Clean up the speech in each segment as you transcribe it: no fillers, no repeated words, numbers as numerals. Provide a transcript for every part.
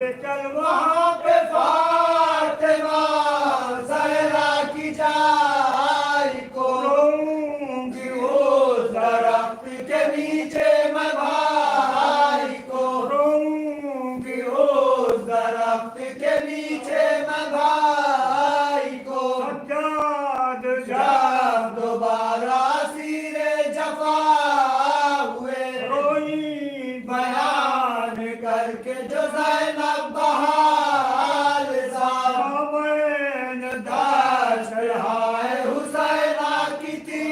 چل وہاں پہ فاطمہ زہرا کی جائی کو روں گی اس درخت کے نیچے میں بھائی کو روں گی اس درخت کے نیچے میں بھائی کو سجاد جب دوبارہ اسیر جفا ہوئے روئی بیان کر کے جو زینب بحال زامین داشت ہائے حسینہ کی تھی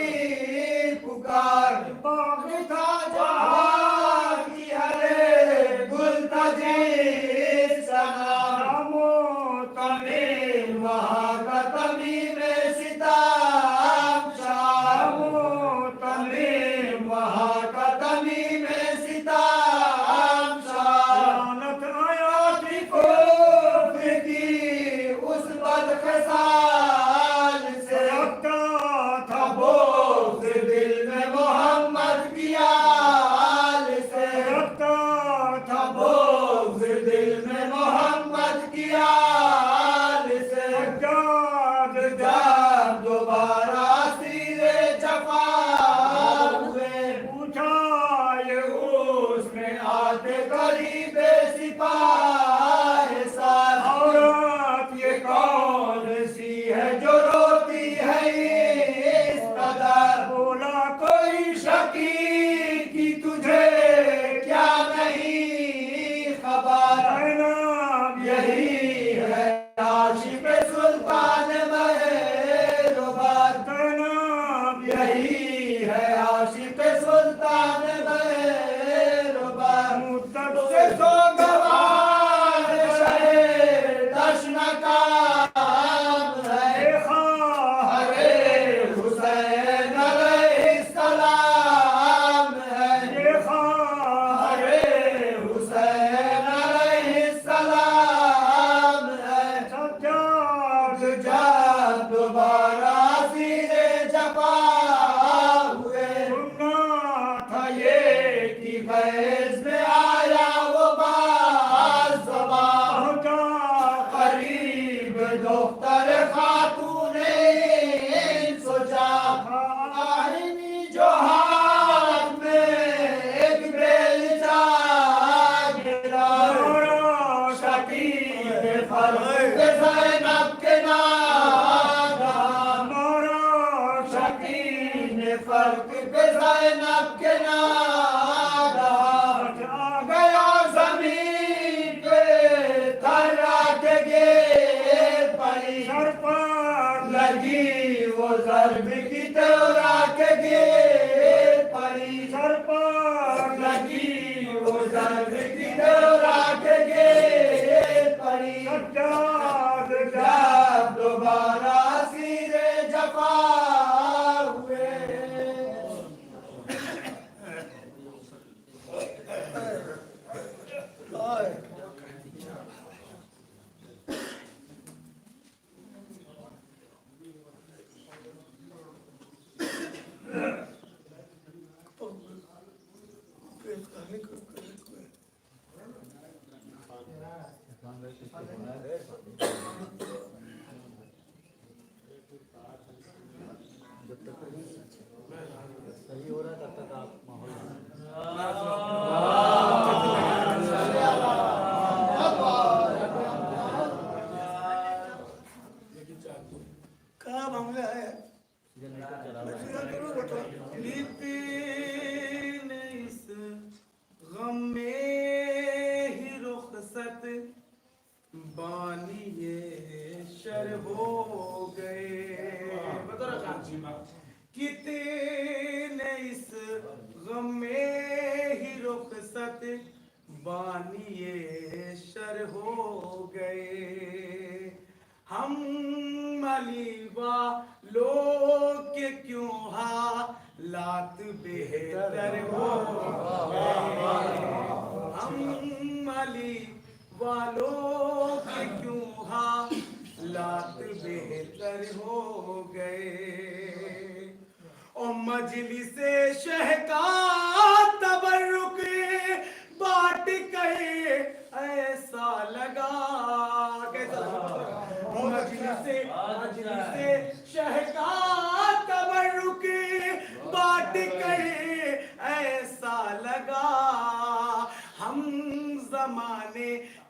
پکار باغ تھا جہاں کی ہرے گل تھا جس نام و تمیم وہاں کا تمیم ستام شام و تمیم وہاں کا تمیم ستام لعنت آیا تھی کفر کی اس بدخصال سے رکھتا تھا بغض دل میں محمد کی آل سے رکھتا تھا بغض دل میں محمد کی آل سے سجاد جب دوبارہ اسیر جفا ہوئے پوچھا یہ اس میں آتے قریب سپاہ سال عورت یہ کون سی ہے جو روتی ہے اس قدر بولا کوئی شکی کی تجھے کیا نہیں خبر زینب یہی ہے عاشق سلطان مہربان زینب یہی ہے عاشق سلطان مہربان مدت سے سوگوار شہ دشنکام ہے خواہر حسین علیہ السلام ہے یہ خواہر حسین علیہ السلام ہے سجاد جب دوبارہ اسیر جفا ہوئے سننا تھا یہ کہ فیض میں آیا وہ باز زبان کا قریب دختر خاتون سوچا آئینی جو ہاتھ میں ایک بیلچہ گرا شکیب فرق زینب کے ناگہان شکیب فرق زینب کے ناگہان آ گیا زمین پہ تھرا کے گر پڑی سر پر لگی وہ ضرب کی تورا کے گر پڑی سر پر لگی وہ ضرب کی تورا کے گر پڑی سجاد جب دوبارہ اسیر جفا ہوئے صحیح ہو رہا ہے تب تک آپ ماحول کہاں معاملہ ہے اس غم میں ہی رخصت بانی شر ہو گئے کتنے اس غم میں ہی رخصت بانی شر ہو گئے ہم علی والوں کے کیوں حالات بہتر ہو گئے ہم علی والوں کے کیوں حالات بہتر ہو گئے اور مجلس شہ کا تبرک بات کہے ایسا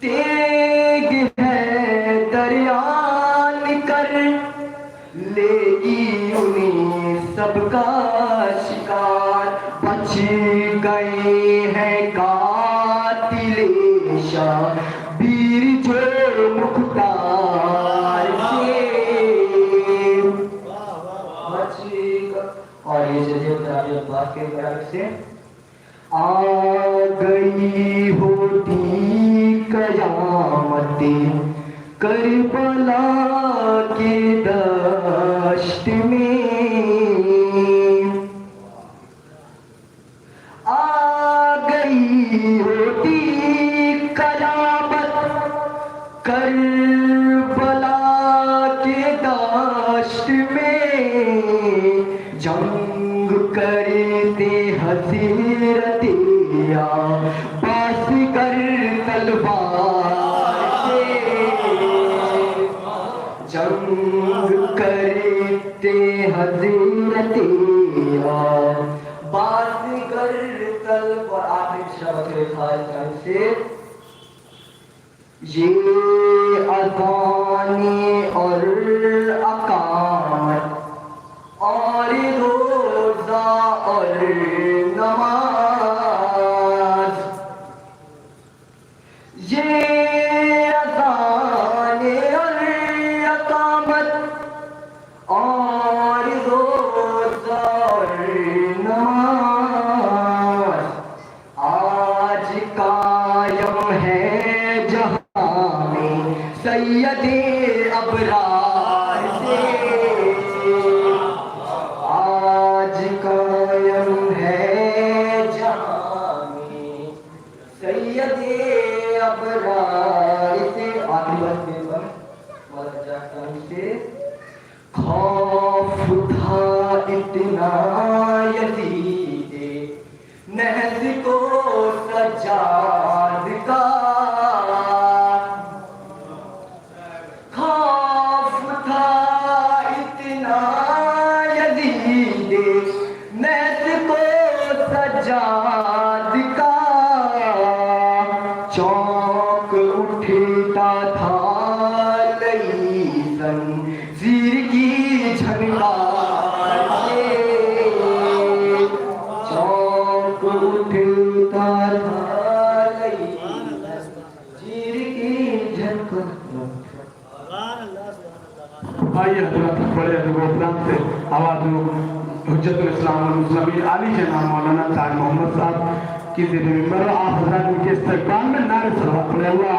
تیگ ہے دریا کر لے گی انہیں سب کا شکار، بچ گئے ہیں قاتل شبیر جو مختار سے بچ گئے۔ اور یہ چلیے بتائیے بات کے طرف سے آ گئی ہوتی قیامت کربلا کے دشت میں، آ گئی ہوتی قیامت کربلا کے دشت میں، جنگ کرتے حضرت عباس گر تلوار سے، جنگ کرتے حضرت عباس گر تلوار۔ آخری شبت خواہش سے یہ اذان اور اقامت اور روزہ اور نماز، یہ اذان اور اقامت اور روزہ اور نماز آج قائم ہے جہاں میں سید ابرار سے، آج قائم ہے جہاں میں سید ابرار سے۔ آخری بات کے بعد سے خوف تھا اتنا یزید نہض کو سجاد کا، خوف تھا اتنا یزید نہض کو سجاد کا، چونک اٹھتا تھا لئی زنجیر کی جھنکار سے، چونک اٹھتا تھا لئی زنجیر کی جھنکار۔ آئیے حضرات بڑے ادب و احترام سے آواز حجت الاسلام والمسلمین علی جناب مولانا تاج محمد صاحب کی زیر ممبر، آپ حضرات ان کے استقبال میں نعرہ صلوات پڑھے اللہ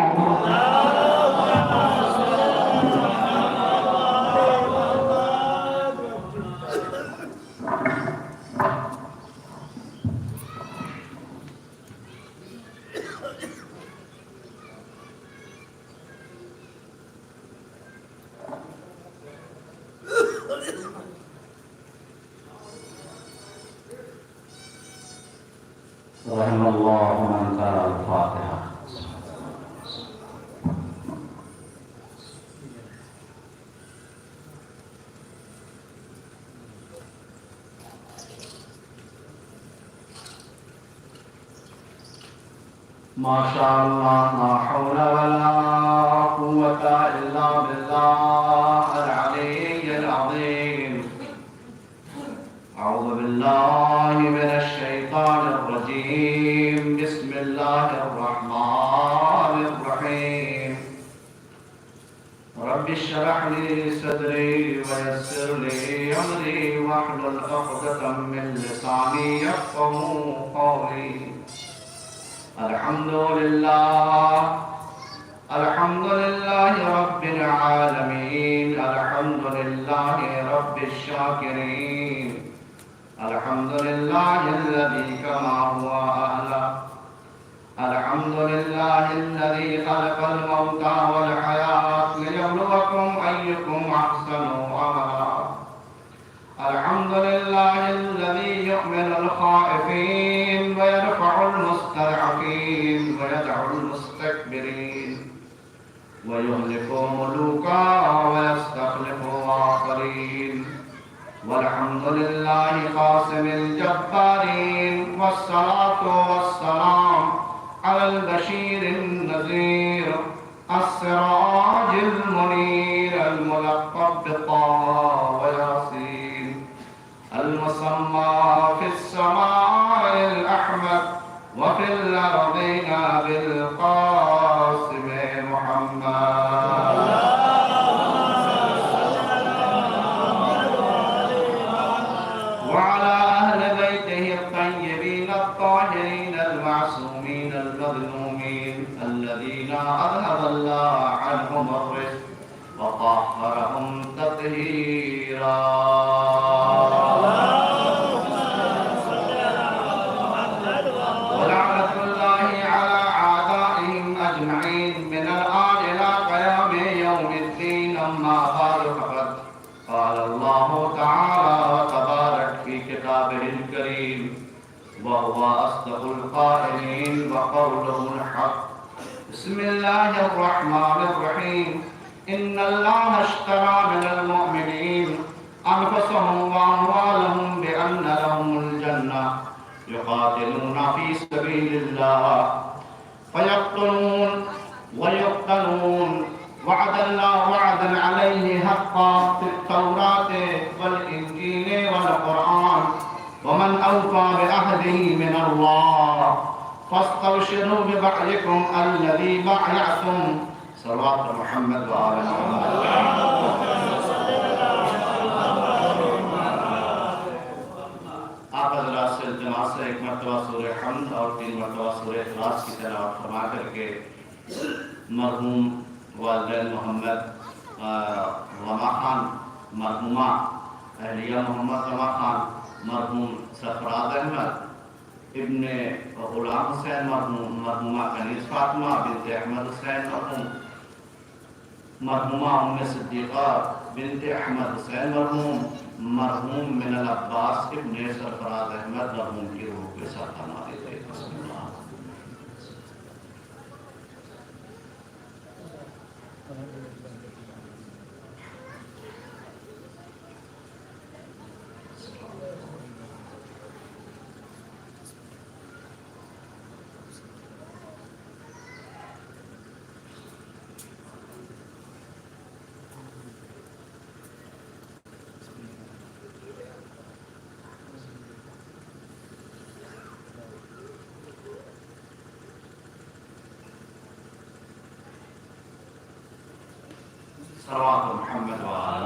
رحم اللہ من قرأ الفاتحہ۔ ماشاء اللہ لا حول ولا قوة الا باللہ العلی العظیم۔ اعوذ باللہ من الشیطان الرجیم، بسم اللہ الرحمن الرحیم۔ رب اشرح لي صدري ويسر لي امري واحلل عقدة من لساني يفقهوا قولي۔ الحمد لله رب العالمين، الحمد لله رب الشاكرين، الحمد لله الذي كما هو أهله، الحمد لله الذي خلق الموت والحياة ليبلوكم أيكم أحسن عملا، الحمد لله الذي يؤمن الخائفين ويرفع المستضعفين ويدعو المستكبرين ويهلك ملوكا ويستخلف آخرين، والحمد لله قاسم الجبارين، والصلاة والسلام على البشير النذير السراج المنير الملقب بطه وياسين المسمى في السماء الأحمد وفي الأرضين بالقاسم محمد وعلى أهل بيته الطيبين الطاهرين المعصومين المظلومين الذين أذهب الله عنهم الرزق وطهرهم تطهيرا ولعنة الله على أعدائهم أجمعين من الآن إلى قيام يوم الدين. أما بعد فقد قال الله تعالى وتبارك في كتابه الكريم وهو أصدق القائلين وقوله الحق. بسم الله الرحمن الرحيم. إن الله اشترى من المؤمنين أنفسهم وأموالهم بأن لهم الجنة يقاتلون في سبيل الله فيقتلون ويقتلون وعد الله وعدا عليه حقا في التوراة والإنجيل والقرآن ومن أوفى بعهده من الله فاستبشروا ببيعكم الذي بايعتم. صلوات محمد وآل محمد. آپ حضرات سے التماس ہے ایک مرتبہ سورہ حمد اور 3 مرتبہ سورہ اخلاص کی تلاوت فرما کر کے مرحوم والدین محمد رما خان، مرحومہ اہلیہ محمد رما خان، مرحوم سرفراز احمد ابن غلام حسین مرحوم، مرحومہ کنیز فاطمہ بنت احمد حسین مرحوم، مرحومہ ام صدیقہ بنت احمد حسین مرحوم، مرحوم من العباس ابن سرفراز احمد مرحوم کی روح کے ساتھ ہمارے تھے. بسم اللہ. صلوات محمد وآل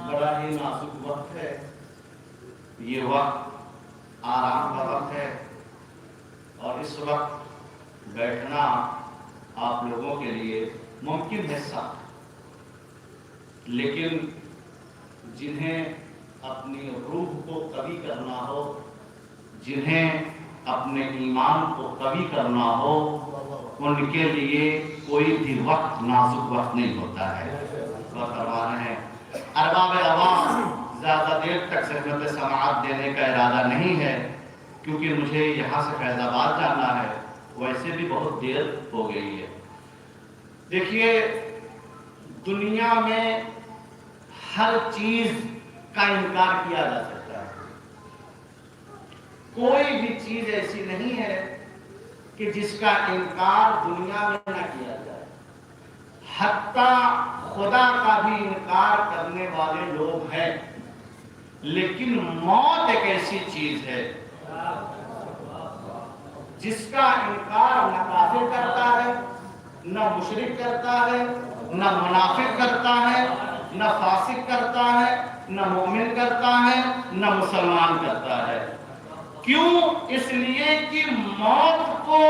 بڑا ہی نازک وقت ہے یہ، وقت آرام کا وقت ہے اور اس وقت بیٹھنا آپ لوگوں کے لیے ممکن ہے سخت، لیکن جنہیں اپنی روح کو قوی کرنا ہو، جنہیں اپنے ایمان کو قوی کرنا ہو، ان کے لیے کوئی بھی وقت نازک وقت نہیں ہوتا ہے. فرمانا ہے ارباب عوام زیادہ دیر تک خدمت سماعت دینے کا ارادہ نہیں ہے، کیونکہ مجھے یہاں سے فیض آباد جانا ہے، ویسے بھی بہت دیر ہو گئی ہے. دیکھیے دنیا میں ہر چیز کا انکار کیا جا سکتا ہے، کوئی بھی چیز ایسی نہیں ہے کہ جس کا انکار دنیا میں نہ کیا جائے. حتیٰ خدا کا بھی انکار کرنے والے لوگ ہیں، لیکن موت ایک ایسی چیز ہے جس کا انکار نہ کافر کرتا ہے، نہ مشرک کرتا ہے، نہ منافق کرتا ہے، نہ فاسق کرتا ہے، نہ مومن کرتا ہے، نہ مسلمان کرتا ہے. کیوں؟ اس لیے کہ موت کو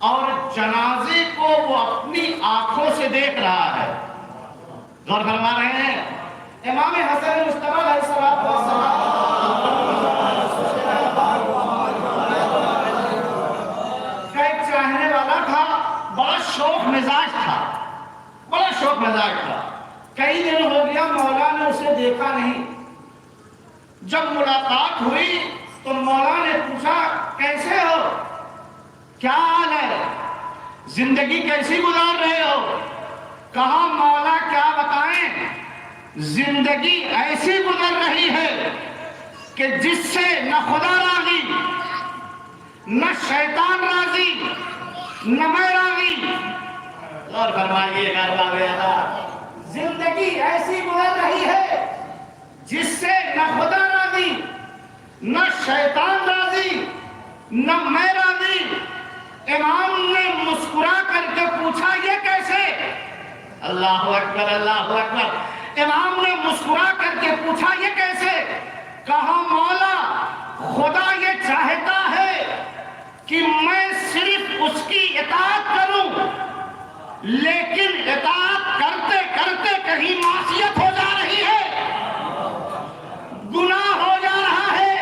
اور جنازے کو وہ اپنی آنکھوں سے دیکھ رہا ہے. غور فرما رہے ہیں؟ امام حسن مصطفیٰ علیہ السلام کا ایک چاہنے والا تھا، بڑا شوق مزاج تھا، بڑا شوق مزاج تھا. کئی دن ہو گیا مولا نے اسے دیکھا نہیں. جب ملاقات ہوئی تو مولا نے پوچھا کیسے ہو، کیا حال ہے، زندگی کیسی گزار رہے ہو؟ کہا مولا کیا بتائیں، زندگی ایسی گزر رہی ہے کہ جس سے نہ خدا راضی نہ شیطان راضی نہ میں راضی. اور فرمائیے ارباب ادا، زندگی ایسی گزر رہی ہے جس سے نہ خدا راضی نہ شیطان راضی نہ میں راضی. امام نے مسکرا کر کے پوچھا یہ کیسے؟ اللہ اکبر اللہ اکبر. امام نے مسکرا کر کے پوچھا یہ کیسے؟ کہا مولا خدا یہ چاہتا ہے کہ میں صرف اس کی اطاعت کروں، لیکن اطاعت کرتے کرتے کہیں معصیت ہو جا رہی ہے، گناہ ہو جا رہا ہے،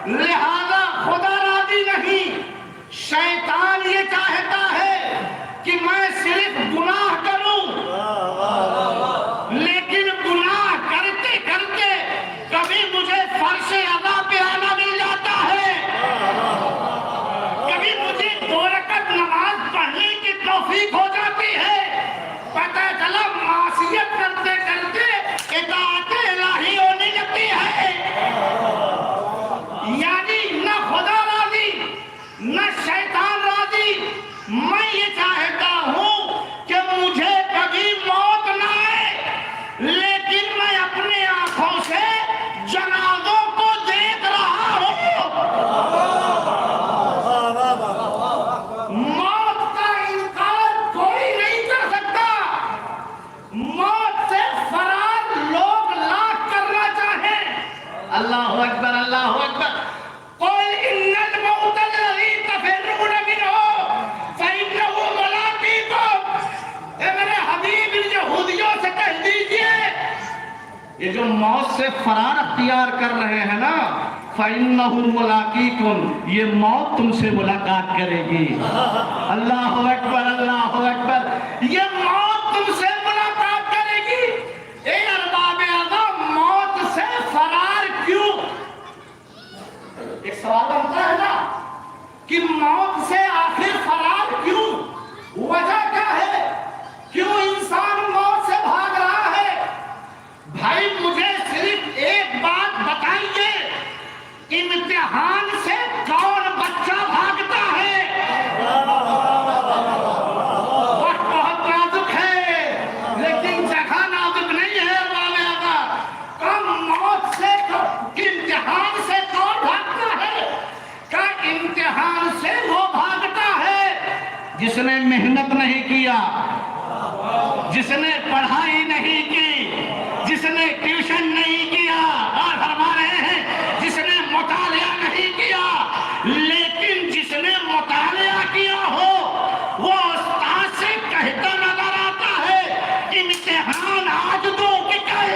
لہذا خدا راضی نہیں. شیطان یہ چاہتا ہے کہ میں صرف گناہ کروں، لیکن گناہ کرتے کرتے کبھی مجھے فرش ادا پہ آنا مل جاتا ہے، کبھی مجھے 2 رکعت نماز پڑھنے کی توفیق ہو جاتی ہے. پتہ چلا معصیت کرتے کرتے اطاعت الہی ہونے لگتی ہے. یعنی نہ خدا راضی نہ شیطان راضی. میں یہ چاہتا ہوں کہ مجھے کبھی موت نہ آئے، لیکن میں اپنے آنکھوں سے جنازوں کو دیکھ رہا ہوں. موت کا انکار کوئی نہیں کر سکتا. موت سے فرار لوگ لاکھ کرنا چاہیں. اللہ اکبر اللہ اکبر. قل ان الموت الذي تفرون منه فانه ملاقيكم. اے میرے حبیب ان یہودیوں سے کہہ دیجئے یہ جو موت سے فرار اختیار کر رہے ہیں نا، فَإِنَّهُ مُلَاقِيكُمْ، یہ موت تم سے ملاقات کرے گی. اللہ اکبر اللہ اکبر. یہ موت تم سے ملاقات کرے گی. اے ارباب اعظم، موت سے فرار کیوں؟ ایک سوال بنتا ہے نا کہ موت سے آخر فرار کیوں؟ وجہ کیا ہے؟ کیوں انسان موت سے بھاگ رہا ہے؟ بھائی مجھے صرف ایک بات بتائیے، امتحان سے کون بچہ بھاگتا ہے؟ وقت بہت نازک ہے لیکن جگہ نازک نہیں ہے. کم موت سے امتحان سے کون بھاگتا ہے؟ کہ امتحان سے وہ بھاگتا ہے جس نے محنت نہیں کیا، جس نے پڑھائی نہیں کی، جس نے ٹیوشن نہیں کیا، اور فرما رہے ہیں جس نے مطالعہ نہیں کیا. لیکن جس نے مطالعہ کیا ہو وہ استاد سے کہتا نظر آتا ہے امتحان آج دوں کہ کل.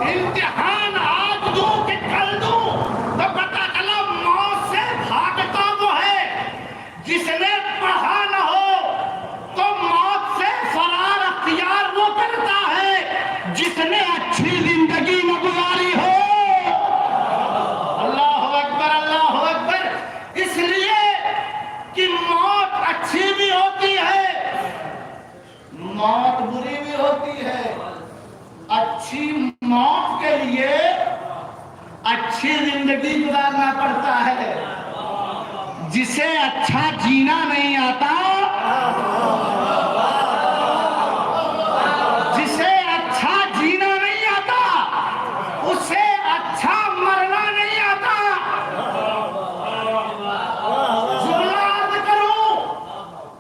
امتحان آج دوں کہ کل دوں. تو پتہ چلا موت سے بھاگتا وہ ہے جس نے پڑھا نہ ہو، تو موت سے فرار اختیار وہ کرتا ہے جس نے اچھی زندگی نہ گزاری ہو. اللہ اکبر اللہ اکبر. اس لیے کہ موت اچھی بھی ہوتی ہے، موت بری بھی ہوتی ہے. اچھی موت کے لیے اچھی زندگی گزارنا پڑتا ہے. جسے اچھا جینا نہیں آتا، جسے اچھا جینا نہیں آتا، اسے اچھا مرنا نہیں آتا. جملہ عرض کروں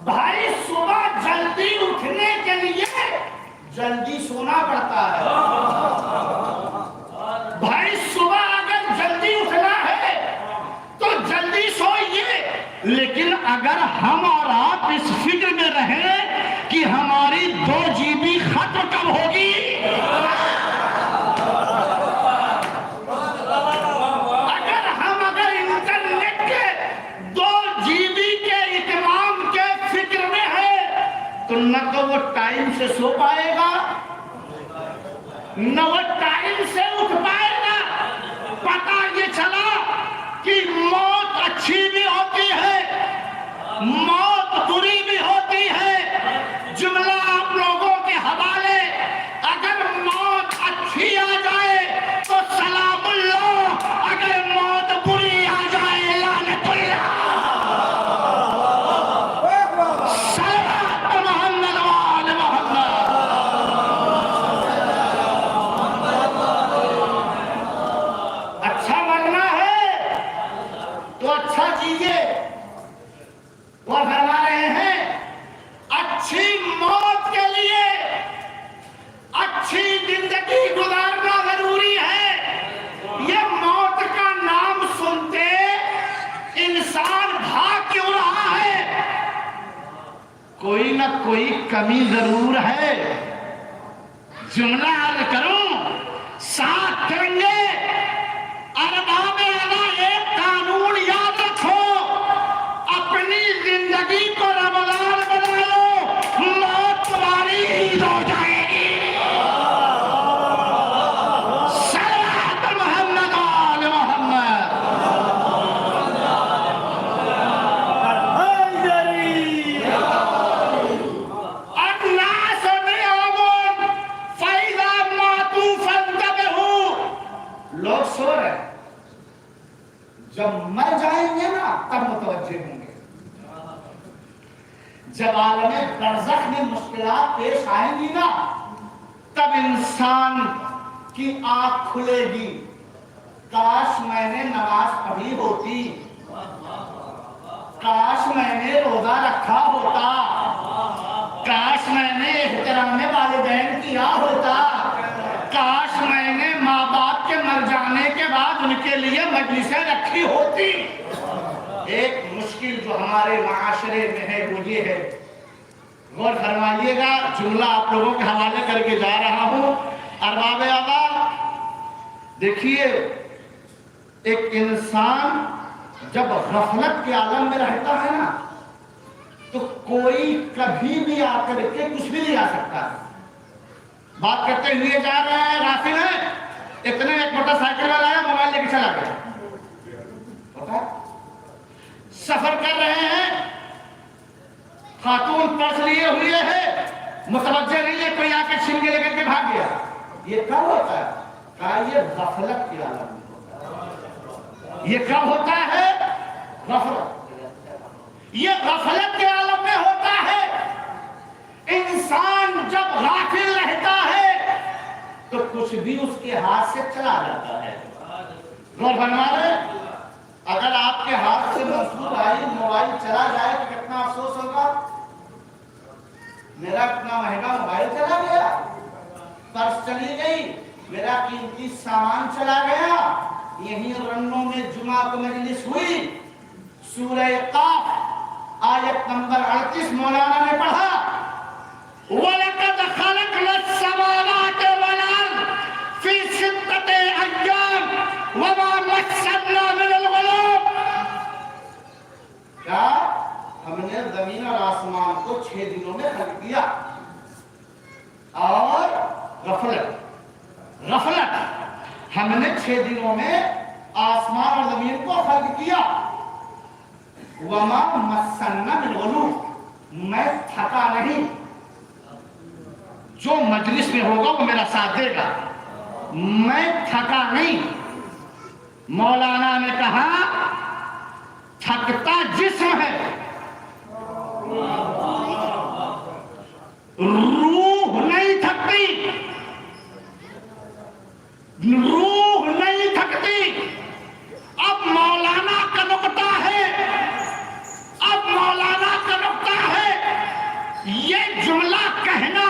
بھائی، صبح جلدی اٹھنے کے لیے جلدی سونا پڑتا ہے. بھائی صبح اگر جلدی اٹھنا ہے تو جلدی سوئیے. لیکن اگر ہم اور آپ اس فکر میں رہیں کہ ہماری 2 GB ختم کب ہوگی، اگر انٹرنیٹ کے 2 GB کے اتمام کے فکر میں ہے تو نہ تو وہ ٹائم سے سو پائے گا، نہ وہ ٹائم سے اٹھ پائے گا. پتہ یہ چلا کہ موت اچھی بھی ہوتی ہے، موت بری بھی ہوتی ہے. جملہ آپ لوگوں کے حوالے، اگر موت اچھی لیجیے وہ فرما رہے ہیں اچھی موت کے لیے اچھی زندگی گزارنا ضروری ہے. یہ موت کا نام سنتے انسان بھاگ کیوں رہا ہے؟ کوئی نہ کوئی کمی ضرور ہے. جملہ عرض کروں ساتھ کریں گے. ارباب اعلیٰ ایک قانون یاد رکھو، اپنی زندگی کو رمضان بنا لو، موت تمہاری عید ہو جائے گی. صلوات محمد آل محمد. حیدری الناس نیام فإذا ماتوا فانتبهوا. لوگ سو رہے ہیں، جب مر جائیں گے نا تب متوجہ ہوں گے. جب عالم برزخ میں مشکلات پیش آئیں گی نا تب انسان کی آنکھ کھلے گی. کاش میں نے نماز پڑھی ہوتی، کاش میں نے روزہ رکھا ہوتا، کاش میں نے احترام والدین کیا ہوتا، کاش میں نے ماں باپ کے مر جانے کے بعد ان کے لیے مجلسیں رکھی ہوتی. ایک مشکل جو ہمارے معاشرے میں ہے وہ یہ ہے، غور فرمائیے گا. جملہ آپ لوگوں کے حوالے کر کے جا رہا ہوں. ارباب اعلیٰ دیکھیے، ایک انسان جب غفلت کے عالم میں رہتا ہے نا تو کوئی کبھی بھی آ کر کے کچھ بھی نہیں آ سکتا ہے. بات کرتے ہوئے جا رہے ہیں، راستے میں اتنے ایک موٹر سائیکل والا آیا، موبائل لے کے چلا گیا. پتہ ہے؟ سفر کر رہے ہیں، خاتون پرس لیے ہوئے ہے، متوجہ نہیں ہے، کوئی آ کے چھین کے لے کر کے بھاگ گیا. یہ کب ہوتا ہے؟ کہا یہ غفلت کے عالم میں ہوتا ہے. یہ کب ہوتا ہے؟ غفلت. یہ غفلت کے عالم میں ہوتا ہے. انسان جب غافل رہتا ہے تو کچھ بھی اس کے ہاتھ سے چلا جاتا ہے. غور فرما رہے ہیں؟ اگر آپ کے ہاتھ سے مصروف آئی موبائل چلا جائے تو کتنا افسوس ہوگا. میرا اتنا مہنگا موبائل چلا گیا، پرس چلی گئی، میرا قیمتی سامان چلا گیا. یہیں رنوں میں جمعہ کو مجلس ہوئی، سورہ قاف آیت نمبر 38 مولانا نے پڑھا، وَلَقَدْ خَلَقْنَا السَّمَاوَاتِ وَالْأَرْضَ فِي سِتَّةِ أَيَّامٍ وَمَا مَسَّنَا مِنَ الْغُلُوبِ. کیا ہم نے زمین اور آسمان کو 6 دنوں میں خلق کیا. اور غفلت ہم نے 6 دنوں میں آسمان اور زمین کو خلق کیا. وَمَا مَسَّنَا مِنَ الْغُلُوبِ. میں تھکا نہیں. جو مجلس میں ہوگا وہ میرا ساتھ دے گا. میں تھکا نہیں. مولانا نے کہا تھکتا جسم ہے، روح نہیں تھکتی. روح نہیں تھکتی. اب مولانا کا نقطہ ہے، اب مولانا کا نقطہ ہے، یہ جملہ کہنا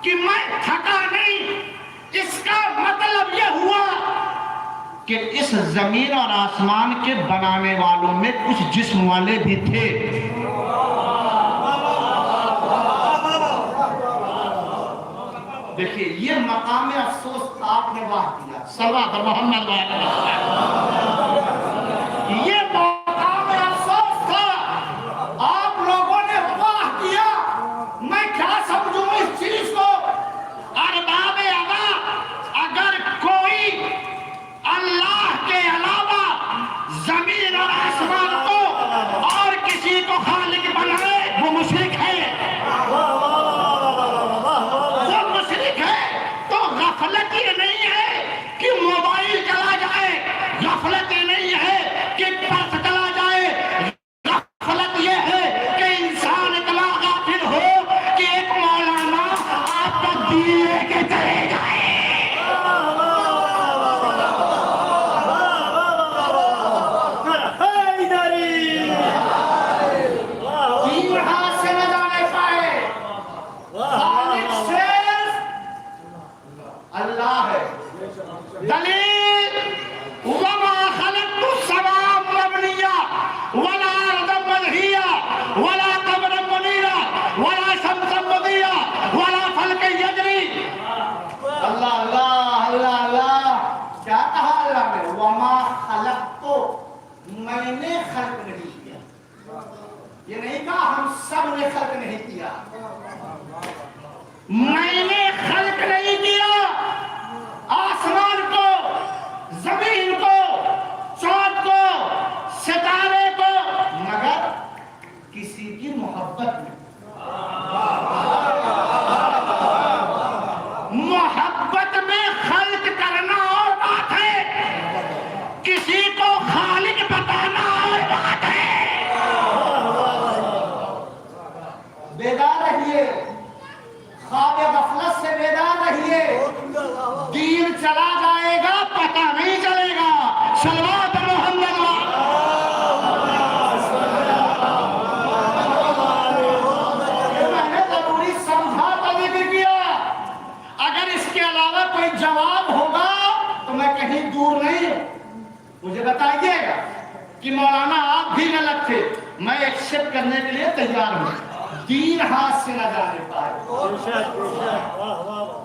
کہ میں تھکا نہیں، اس کا مطلب یہ ہوا کہ اس زمین اور آسمان کے بنانے والوں میں کچھ جسم والے بھی تھے. دیکھیے یہ مقام افسوس آپ نے واہ کیا. صلوات پر محمد وعلی یہ مقام افسوس تھا، آپ لوگوں نے واہ کیا. میں کیا سمجھوں اس چیز کو؟ ارباب اعلیٰ اگر کوئی اللہ کے علاوہ زمین اور آسمان کو اور کسی کو خالق بنائے وہ مشرک ہے. تو غفلت یہ نہیں ہے کہ موبائل چلا جائے، غفلت یہ نہیں ہے کہ پرس چلا دلیل وما خلقت السماء مبنية ولا أرضا ملهية ولا قمرا منيرا ولا شمسا مضية ولا فلكا يجري. اللہ اللہ اللہ اللہ کیا کہا اللہ نے؟ وما خلقت، میں نے خلق نہیں کیا. یہ نہیں کہا ہم سب نے خلق نہیں کیا. میں نے خلق نہیں کیا آسمان کو، زمین کو، چاند کو، ستارے کو، مگر کسی کی محبت میں. محبت میں خلق کرنا اور بات ہے، کسی کو خالق بتانا اور بات ہے. بیدار رہیے، خواب غفلت سے بیدار رہیے. دین چلا جائے گا پتہ نہیں چلے گا. صلوات محمد. میں نے ضروری سمجھا تبھی بھی کیا. اگر اس کے علاوہ کوئی جواب ہوگا تو میں کہیں دور نہیں ہوں. مجھے بتائیے گا کہ مولانا آپ بھی غلط تھے، میں ایکسپٹ کرنے کے لیے تیار ہوں. دین ہاتھ سے نہ جانے پائے،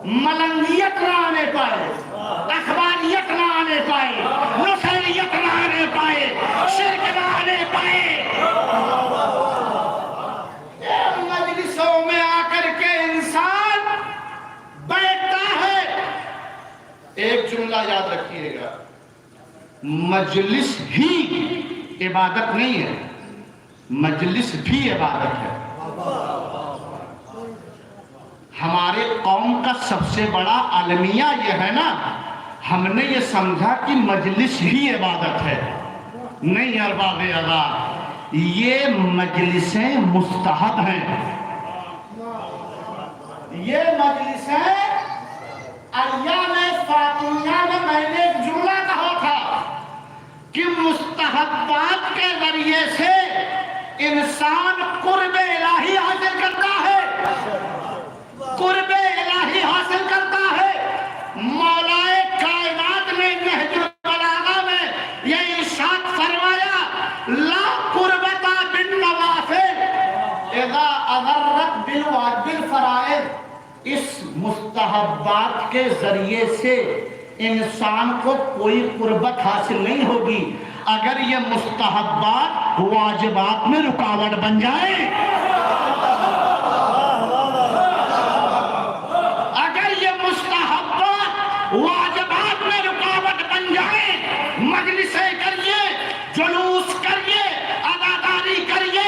ملنگیت نہ آنے پائے، اخباریت نہ آنے پائے، نصیریت نہ آنے پائے، شرک نہ آنے پائے. مجلسوں میں آ کر کے انسان بیٹھتا ہے. ایک جملہ یاد رکھیے گا، مجلس ہی عبادت نہیں ہے، مجلس بھی عبادت ہے. ہمارے قوم کا سب سے بڑا المیہ یہ ہے نا، ہم نے یہ سمجھا کہ مجلس ہی عبادت ہے. نہیں ارباب آزاد، یہ مجلسیں مستحب ہیں. یہ مجلسیں ایام فاطمیہ میں نے ایک جملہ کہا تھا کہ مستحبات کے ذریعے سے انسان قرب الہی حاصل کرتا ہے، قرب الہی حاصل کرتا ہے. مولا کائنات نے نہج البلاغہ میں یہ ارشاد فرمایا، لا قربتا بالنوافل اذا اضرت بالفرائض. اس مستحبات کے ذریعے سے انسان کو کوئی قربت حاصل نہیں ہوگی اگر یہ مستحبات واجبات میں رکاوٹ بن جائے. اگر یہ مستحبات واجبات میں رکاوٹ بن جائے، مجلسیں کریے، جلوس کریے، اداداری کریے،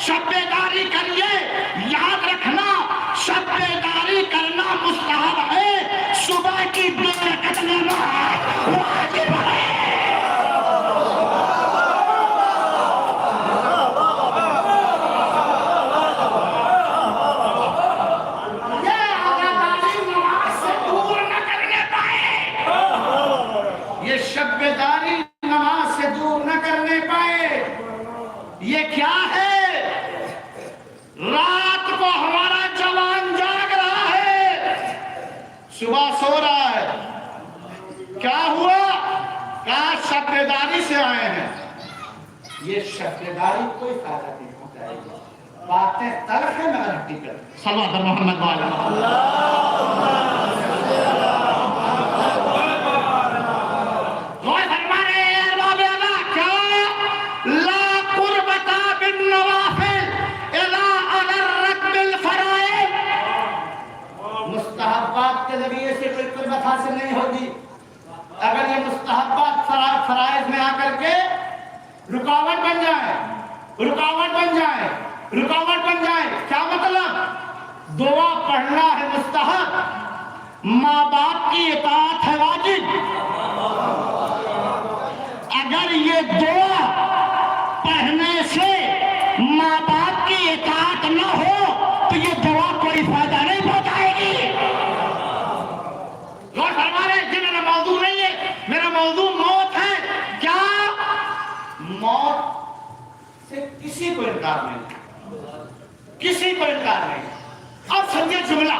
شب بیداری کریے. یاد رکھنا شب بیداری کرنا مستحب ہے، صبح کی 2 رکعت نماز واجب ہے. شب بیداری نماز سے دور نہ کرنے پائے. یہ کیا ہے؟ رات کو ہمارا جوان جاگ رہا ہے، صبح سو رہا ہے. کیا ہوا؟ کہا شب بیداری سے آئے ہیں. یہ شب بیداری کوئی فائدہ نہیں پہنچائے گی. باتیں تلخ ہے مگر حقیقت. صلوات محمد والا. مستحبات کے ذریعے سے کوئی قربت حاصل نہیں ہوگی. اگر یہ مستحبات فرائض میں آ کر کے رکاوٹ بن جائے، رکاوٹ بن جائے، رکاوٹ بن جائے. کیا مطلب؟ دعا پڑھنا ہے مستحب، ماں باپ کی اطاعت ہے واجب. اگر یہ دعا پڑھنے سے ماں باپ کی اطاعت نہ ہو تو یہ دعا کوئی فائدہ نہیں پہنچائے گی. غور فرمائے کہ میرا موضوع نہیں ہے، میرا موضوع موت ہے. کیا موت سے کسی کو انکار نہیں، کسی کو انکار نہیں. اب سمجھے جملہ،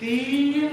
3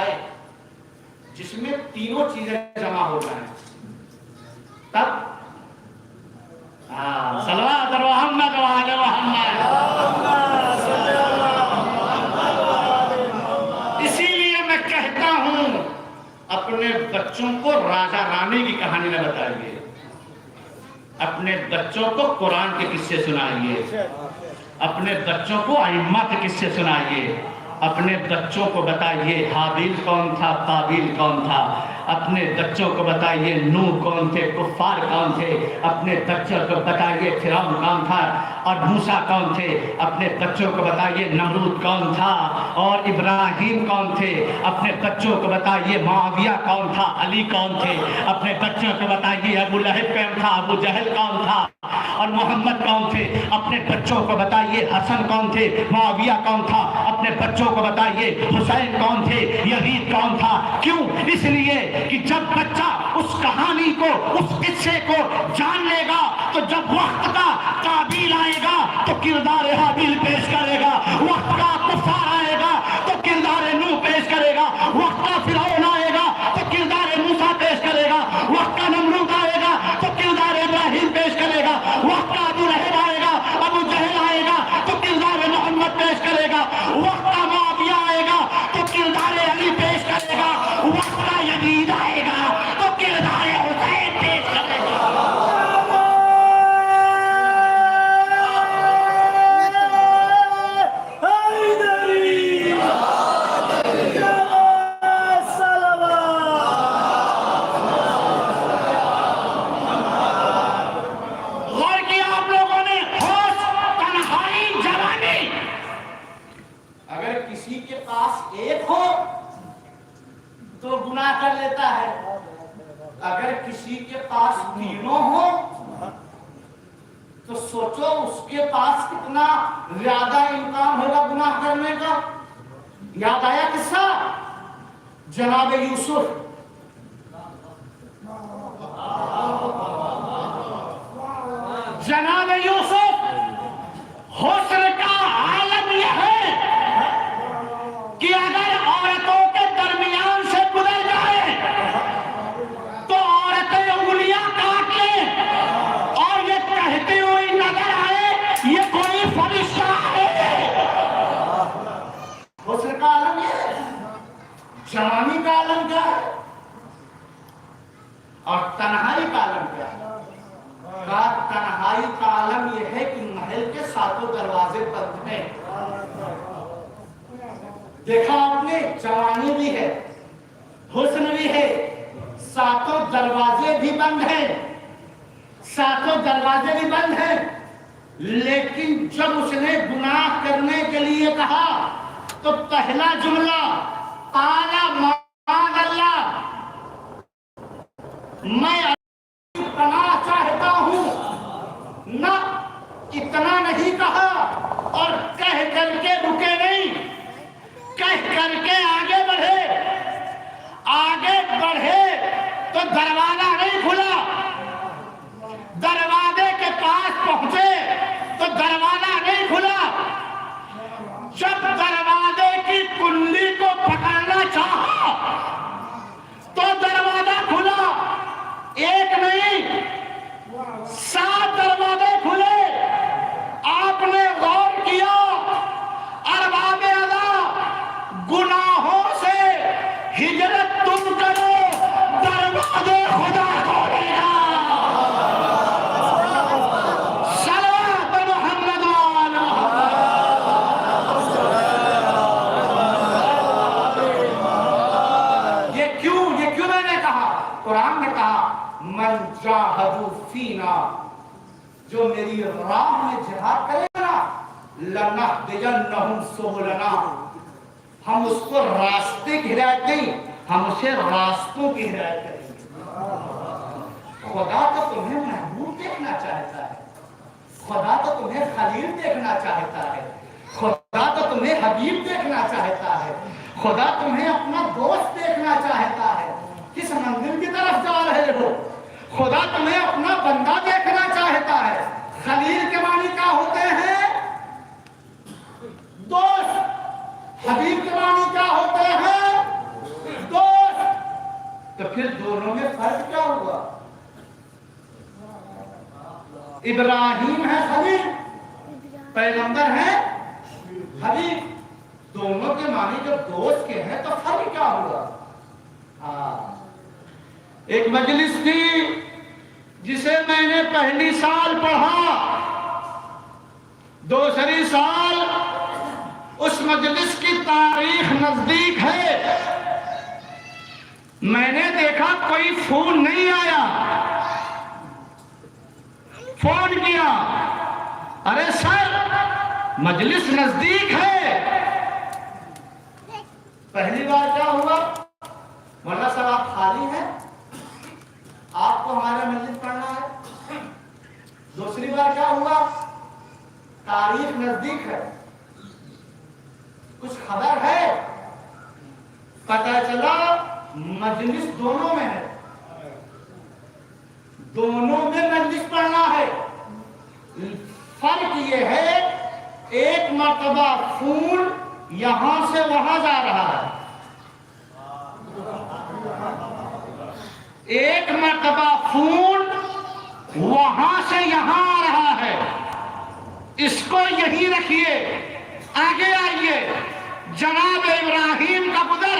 بتائے جس میں تینوں چیزیں جمع ہو جائیں تب صلوات محمد و آل محمد. اسی لیے میں کہتا ہوں اپنے بچوں کو راجا رانی کی کہانی نہ بتائیے, اپنے بچوں کو قرآن کے قصے سنائیے, اپنے بچوں کو ائمہ کے قصے سنائیے, اپنے بچوں کو بتائیے حابیل کون تھا قابیل کون تھا, اپنے بچوں کو بتائیے نوح کون تھے, کفار کون تھے, اپنے بچوں کو بتائیے فرعون کون تھا اور موسیٰ کون تھے, اپنے بچوں کو بتائیے نمرود کون تھا اور ابراہیم کون تھے, اپنے بچوں کو بتائیے معاویہ کون تھا, علی کون تھے, اپنے بچوں کو بتائیے ابو لہب کون تھا, ابو جہل کون تھا اور محمد کون تھے, اپنے بچوں کو بتائیے حسن کون تھے, معاویہ کون تھا, اپنے بچوں کو بتائیے حسین کون تھے, یزید کون تھا. کیوں؟ اس لیے کہ جب بچہ اس کہانی کو, اس قصے کو جان لے گا تو جب وقت کا قابیل آئے گا تو کردار حابیل پیش کرے گا, وقت کا کفار آئے گا تو کردار نوح پیش کرے گا, وقت کا فرعون آئے گا تو کردار موسیٰ پیش کرے گا, وقت کا نمرود آئے گا تو کردار ابراہیم پیش کرے گا, وقت کا ابو لہب آئے گا, ابو جہل آئے گا تو کردار محمد پیش کرے گا, وقت کا معاویہ آئے گا تو کردار علی پیش کرے گا, وقت کا یزید آئے گا تو کردار حسین پیش کرے گا. غور کیا آپ لوگوں نے, ہوش, تنہائی, جوانی, اگر کسی کے پاس ایک ہو تو گناہ کر لیتا ہے, اگر کسی کے پاس تینوں ہو تو سوچو اس کے پاس کتنا زیادہ امکان ہوگا گناہ کرنے کا. یاد آیا قصہ جناب یوسف, جناب یوسف حسن کا عالم یہ ہے کہ اگر عورتوں کے درمیان سے گزر جائے تو عورتیں انگلیاں کاٹ لیں اور یہ کہتی ہوئی نظر آئے یہ کوئی فرشتہ ہے. حسن کا عالم یہ ہے, جوانی کا عالم کیا ہے اور تنہائی کا عالم کیا ہے. تنہائی کا عالم یہ ہے کہ محل کے ساتوں دروازے بند ہیں. دیکھا آپ نے, جوانی بھی ہے, حسن بھی ہے, ساتوں دروازے بھی بند ہیں, ساتوں دروازے بھی بند ہیں, لیکن جب اس نے گناہ کرنے کے لیے کہا تو پہلا جملہ قال معاذ اللہ, میں پناہ چاہتا ہوں, نہ اتنا نہیں کہا اور کہہ کر کے رکے نہیں, کہہ کر کے آگے بڑھے, آگے بڑھے تو دروازہ نہیں کھلا, دروازے کے پاس پہنچے تو دروازہ نہیں کھلا, جب دروازے کی کنڈی کو پکڑنا چاہا تو دروازہ کھلا, ایک نہیں 7 دروازے کھلے. آپ نے غور کیا, ارباب ادا گناہوں سے ہجرت تم کرو, دروازے خدا کھولے گا. صلوات محمد و آل محمد. یہ کیوں میں نے کہا, قرآن نے کہا من جاہدوا فینا, جو میری راہ میں جہاد کرے گا لنہدینہم سبلنا, ہم اس کو راستے کی ہدایت نہیں, ہم اسے راستوں کی ہدایت کریں گے. خدا تو تمہیں محبوب دیکھنا چاہتا ہے, خدا تو تمہیں خلیل دیکھنا چاہتا ہے, خدا تو تمہیں حبیب دیکھنا چاہتا ہے, خدا تمہیں اپنا دوست دیکھنا چاہتا ہے. کس منزل کی طرف جا رہے ہو؟ خدا تمہیں اپنا بندہ دیکھنا چاہتا ہے. خلیل کے معنی کیا ہوتے ہیں؟ دوست. حبیب کے معنی کیا ہوتے ہیں؟ پھر دونوں میں فرق کیا ہوا؟ ابراہیم ہے خلیل، پیغمبر ہے حبیب، دونوں کے معنی جب دوست کے ہیں تو فرق کیا ہوا؟ ایک مجلس تھی جسے میں نے پہلی سال پڑھا، دوسری سال اس مجلس کی تاریخ نزدیک ہے، میں نے دیکھا کوئی فون نہیں آیا، فون کیا، ارے سر مجلس نزدیک ہے۔ پہلی بار کیا ہوا؟ مولانا صاحب آپ خالی ہیں، آپ کو ہمارا مجلس پڑھنا ہے۔ دوسری بار کیا ہوا؟ تاریخ نزدیک ہے، کچھ خبر ہے، پتہ چلا مجلس دونوں میں ہے، دونوں میں مجلس پڑھنا ہے۔ فرق یہ ہے ایک مرتبہ فون یہاں سے وہاں جا رہا ہے، ایک مرتبہ فون وہاں سے یہاں آ رہا ہے۔ اس کو یہی رکھیے، آگے آئیے۔ جناب ابراہیم کا گزر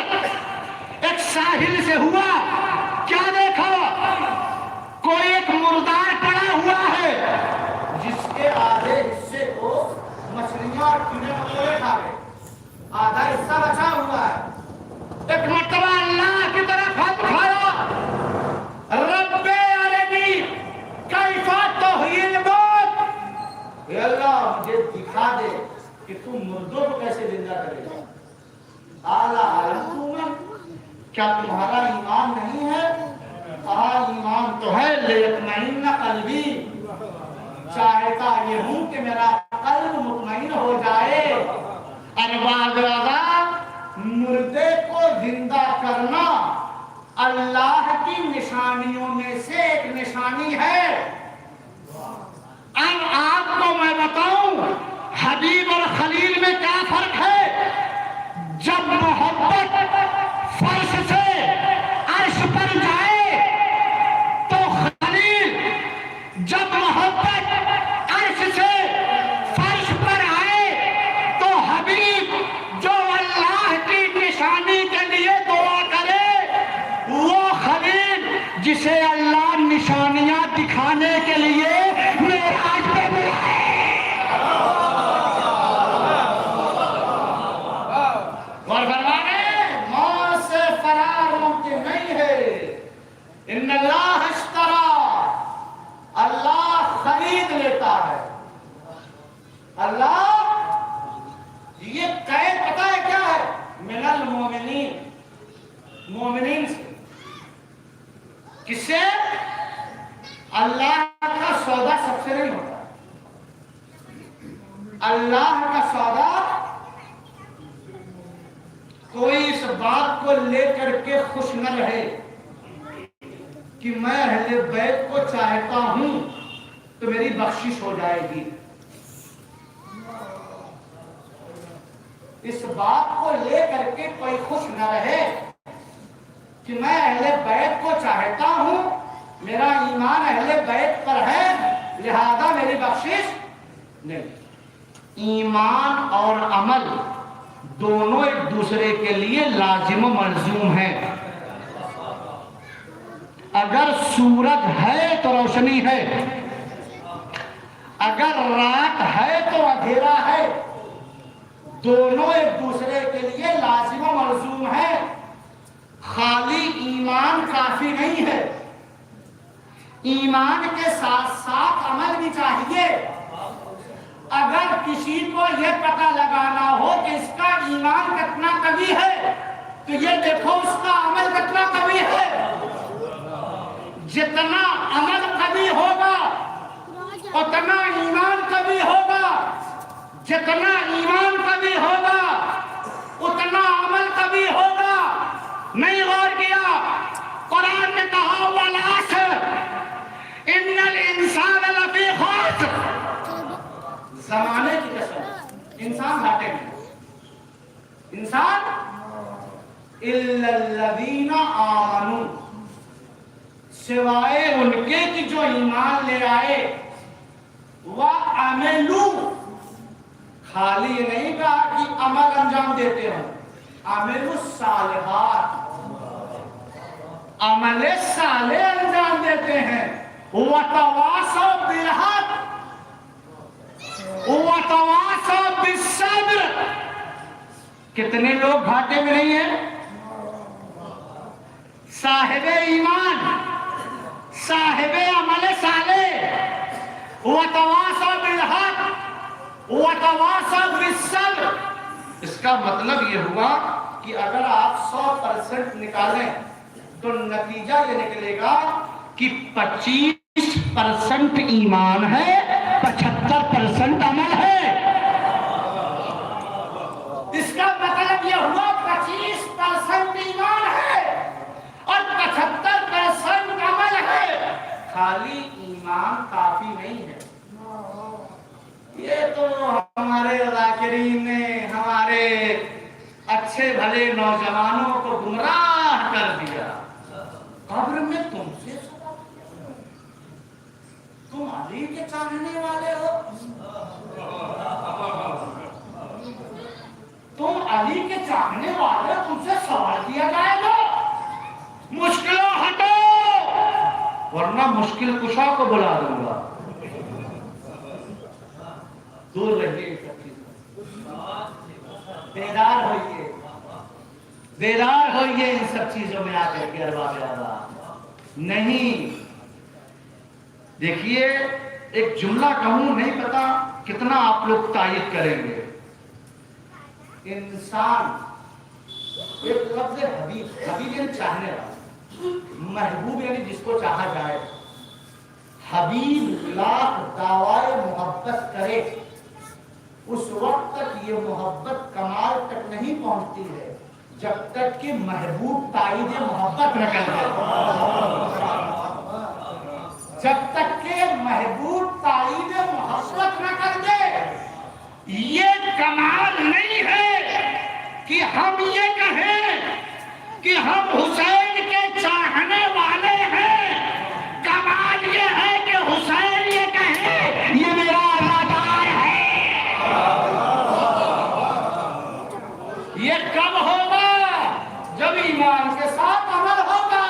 ایک ساحل سے ہوا، کیا دیکھا؟ کوئی ایک مردار پڑا ہوا ہے جس کے آدھے حصے کو مچھلیاں اور کیڑے مکوڑے کھا گئے، آدھا حصہ بچا ہوا ہے۔ ایک مرتبہ اللہ کی طرف ہاتھ اٹھایا، رب ارنی کیف تحیی الموت، اے اللہ مجھے دکھا دے کہ تم مردوں کو کیسے زندہ کرے گا۔ کیا تمہارا ایمان نہیں ہے؟ ایمان تو ہے، لیطمئن قلبی، چاہتا یہ ہوں کہ میرا قلب مطمئن ہو جائے۔ ارباب مردے کو زندہ کرنا اللہ کی نشانیوں میں سے ایک نشانی ہے۔ اب آپ کو میں بتاؤں حبیب اور خلیل میں کیا فرق ہے؟ جب محبت فرش سے عرش پر جائے تو خلیل، جب محبت عرش سے فرش پر آئے تو حبیب، جو اللہ کی نشانی کے لیے دعا کرے وہ خلیل، جسے اللہ نشانیاں دکھانے کے لیے معراج پہ بلائے۔ اور فرمانے موت سے فرار ممکن نہیں ہے۔ ان اللہ اشترا، اللہ خرید لیتا ہے۔ اللہ یہ قید پتہ ہے کیا ہے؟ من المومنین، مومنین سے۔ کس سے؟ اللہ کا سودا سب سے نہیں ہوتا، اللہ کا سودا کوئی اس بات کو لے کر کے خوش نہ رہے کہ میں اہل بیت کو چاہتا ہوں تو میری بخشش ہو جائے گی، اس بات کو لے کر کے کوئی خوش نہ رہے کہ میں اہل بیت کو چاہتا ہوں، میرا ایمان اہل بیت پر ہے لہذا میری بخشش نہیں۔ ایمان اور عمل دونوں ایک دوسرے کے لیے لازم و ملزوم ہیں۔ اگر سورج ہے تو روشنی ہے، اگر رات ہے تو اندھیرا ہے، دونوں ایک دوسرے کے لیے لازم و ملزوم ہے۔ خالی ایمان کافی نہیں ہے، ایمان کے ساتھ ساتھ عمل بھی چاہیے۔ اگر کسی کو یہ پتہ لگانا ہو کہ اس کا ایمان کتنا قوی ہے تو یہ دیکھو اس کا عمل کتنا قوی ہے۔ جتنا عمل قوی ہوگا اتنا ایمان قوی ہوگا، جتنا ایمان قوی ہوگا اتنا عمل قوی ہوگا۔ نہیں غور کیا؟ قرآن نے کہا والعصر ان الانسان لفی خسر، زمانے کی قسم انسان گھاٹے میں، انسان الا الذین آمنوا، سوائے ان کے کہ جو ایمان لے آئے وَعَمِلُوا، خالی یہ نہیں کہا کہ عمل انجام دیتے ہیں، عَمِلُوا الصالحات، عمل صالح انجام دیتے ہیں، وَتَوَاصَوْا بِالْحَقِّ وَتَوَاصَوْا بِالصَّبْرِ۔ کتنے لوگ گھاٹے میں نہیں ہیں؟ صاحب ایمان، صاحب عمل صالح، وَتَوَاصَوْا بِالْحَقِّ وَتَوَاصَوْا بِالصَّبْرِ۔ اس کا مطلب یہ ہوا کہ اگر آپ 100% نکالیں تو نتیجہ یہ نکلے گا کہ 25% ایمان ہے، 75% عمل ہے۔ اس کا مطلب یہ ہوا 25% ایمان ہے اور 75% عمل ہے۔ خالی ایمان کافی نہیں ہے۔ یہ تو ہمارے ذاکرین نے ہمارے اچھے بھلے نوجوانوں کو گمراہ کر دیا۔ قبر میں تم سے سوال کیا؟ تم علی کے چاہنے والے ہو؟ تم علی کے چاہنے والے، تم سے سوال کیا جائے گا؟ مشکلوں ہٹو ورنہ مشکل کشا کو بلا دوں گا۔ دور رہیے سب چیزوں، بیدار ہوئیے، بیدار ہوئیے ان سب چیزوں میں آ کر کے ارباب آزاد نہیں۔ دیکھیے ایک جملہ کہوں، نہیں پتا کتنا آپ لوگ تائید کریں گے۔ انسان، ایک لفظ حبیب، حبیب یعنی چاہنے والا، محبوب یعنی جس کو چاہا جائے۔ حبیب لاکھ دعوائے محبت کرے، اس وقت تک یہ محبت کمال تک نہیں پہنچتی ہے جب تک کہ محبوب تائید محبت نہ کر دے۔ جب تک کہ محبوب تائید محبت نہ کر دے، یہ کمال نہیں ہے کہ ہم یہ کہیں کہ ہم حسین کے چاہنے والے ہیں۔ کمال یہ ہے کہ حسین یہ کہے یہ میرا ازادار ہے۔ یہ کب ہوگا؟ جب ایمان کے ساتھ عمل ہوگا۔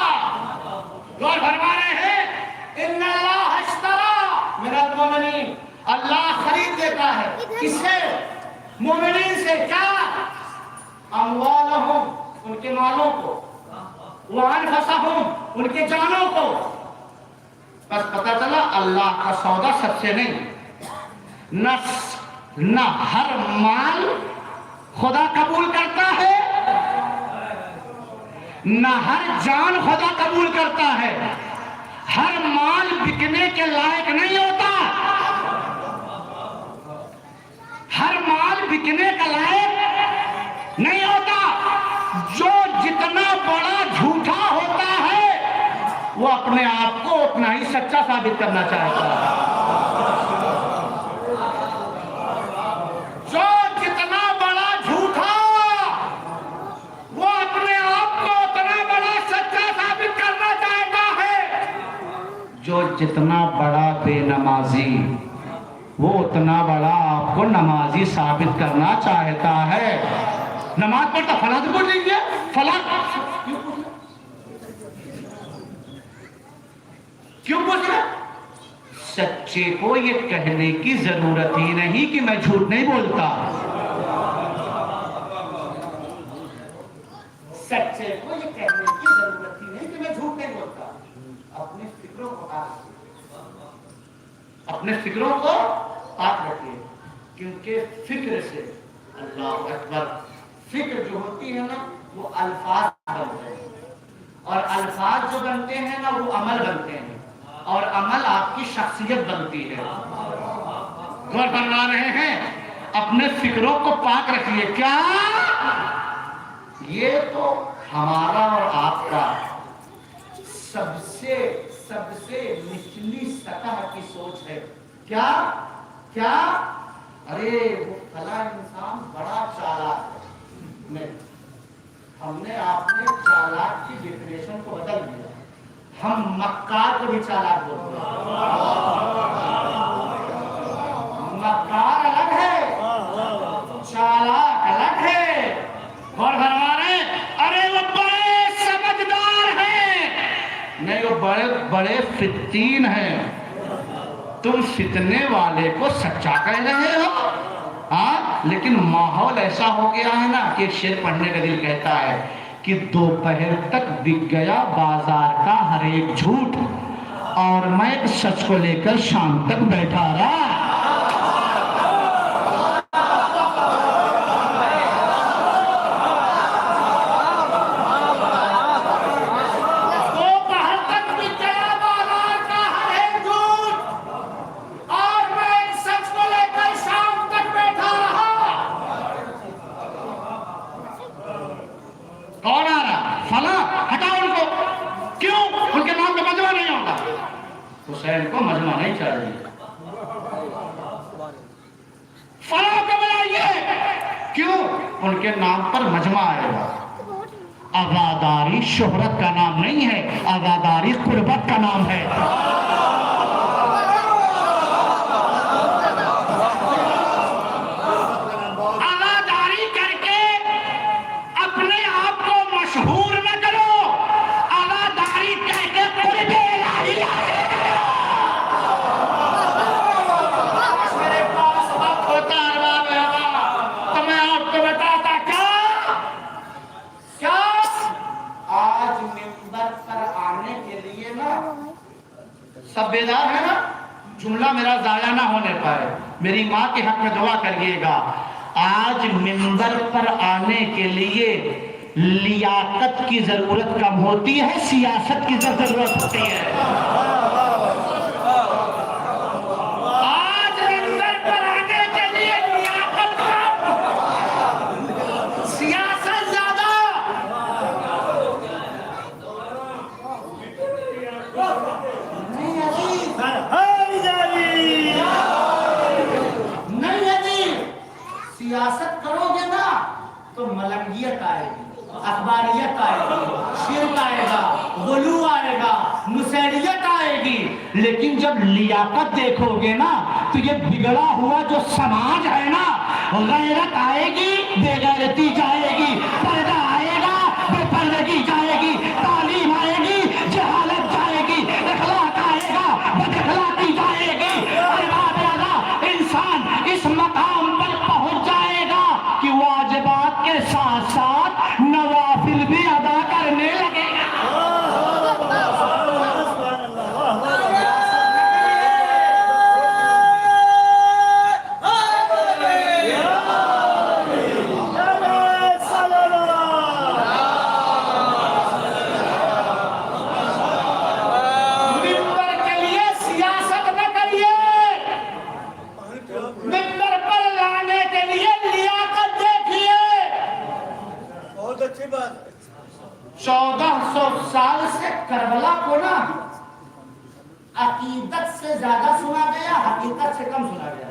غور فرما رہے ہیں، ان اللہ اشتری من المؤمنین، اللہ خرید دیتا ہے کس سے؟ مومنین سے۔ کیا؟ اموالہم، ان کے مالوں کو، وانفسہم، ان کے جانوں کو۔ بس پتہ چلا اللہ کا سودا سب سے نہیں۔ نہ ہر مال خدا قبول کرتا ہے، نہ ہر جان خدا قبول کرتا ہے۔ ہر مال بکنے کے لائق نہیں ہوتا، ہر مال بکنے کا لائق نہیں ہوتا۔ جو جتنا بڑا جھوٹا ہوتا ہے وہ اپنے آپ کو اتنا ہی سچا ثابت کرنا چاہتا ہے۔ جو جتنا بڑا جھوٹا وہ اپنے آپ کو اتنا بڑا سچا ثابت کرنا چاہتا ہے۔ جو جتنا بڑا بے نمازی وہ اتنا بڑا آپ کو نمازی ثابت کرنا چاہتا ہے۔ نماز پڑھتا فلاں سے پوچھ لیجیے، فلاں کیوں پوچھ رہے؟ سچے کو یہ کہنے کی ضرورت ہی نہیں کہ میں جھوٹ نہیں بولتا۔ سچے کو یہ کہنے کی ضرورت ہی نہیں کہ میں جھوٹ نہیں بولتا۔ اپنے فکروں کو پاک رکھیے، اپنے فکروں کو پاک رکھیے، کیونکہ فکر سے، اللہ اکبر، فکر جو ہوتی ہے نا وہ الفاظ بنتے ہیں، اور الفاظ جو بنتے ہیں نا وہ عمل بنتے ہیں، اور عمل آپ کی شخصیت بنتی ہے۔ غور فرما رہے ہیں، اپنے فکروں کو پاک رکھیے۔ کیا؟ یہ تو ہمارا اور آپ کا سب سے نچلی سطح کی سوچ ہے۔ کیا؟ ارے وہ فلاں انسان بڑا چالاک ہے۔ ہم نے آپ نے چالاک کی ڈیفینیشن کو بدل دیا۔ ہم مکار کو بھی چالاک بولتے ہیں. مکار الگ ہے، چالاک الگ ہے. اور ہمارے ارے وہ بڑے سمجھدار ہیں، نہیں وہ بڑے بڑے فتین ہیں. تم فتنے والے کو سچا کہہ رہے ہو ہاں، لیکن ماحول ایسا ہو گیا ہے نا کہ شعر پڑھنے کا دل کہتا ہے کہ دوپہر تک بک گیا بازار کا ہر ایک جھوٹ، اور میں سچ کو لے کر شام تک بیٹھا رہا. کون آ رہا؟ فلاں، ہٹاؤ ان کو. کیوں؟ ان کے نام کا مجمع نہیں ہوتا. حسین کو مجمع نہیں چاہیے. فلاں کو بلائیے. کیوں؟ ان کے نام پر مجمع آئے گا. عزاداری شہرت کا نام نہیں ہے، عزاداری قربت کا نام ہے. سب بیدار ہے نا؟ جملہ میرا ضائع نہ ہونے پائے. میری ماں کے حق میں دعا کریے گا. آج منبر پر آنے کے لیے لیاقت کی ضرورت کم ہوتی ہے، سیاست کی ضرورت ہوتی ہے. آج منبر پر آنے کے لیے لیاقت کم، سیاست زیادہ. سیاست کرو گے نا تو ملنگیت آئے گی، اخباریت آئے گی، شرک آئے گا، غلو آئے گا، نسیڑیت آئے گی. لیکن جب لیاقت دیکھو گے نا تو یہ بگڑا ہوا جو سماج ہے نا، غیرت آئے گی، بے غیرتی جائے گی، پردہ آئے گا، بے پردگی جائے گی، تعلیم آئے گی، جہالت جائے گی، اخلاق آئے گا، بد اخلاقی جائے گی. انسان اس مقام پر پہنچ جائے گا کہ واجبات کے ساتھ ساتھ نوافل بھی ادا کرنے لگے گا. سال سے کربلا کو نا عقیدت سے زیادہ سنا گیا، حقیقت سے کم سنا گیا.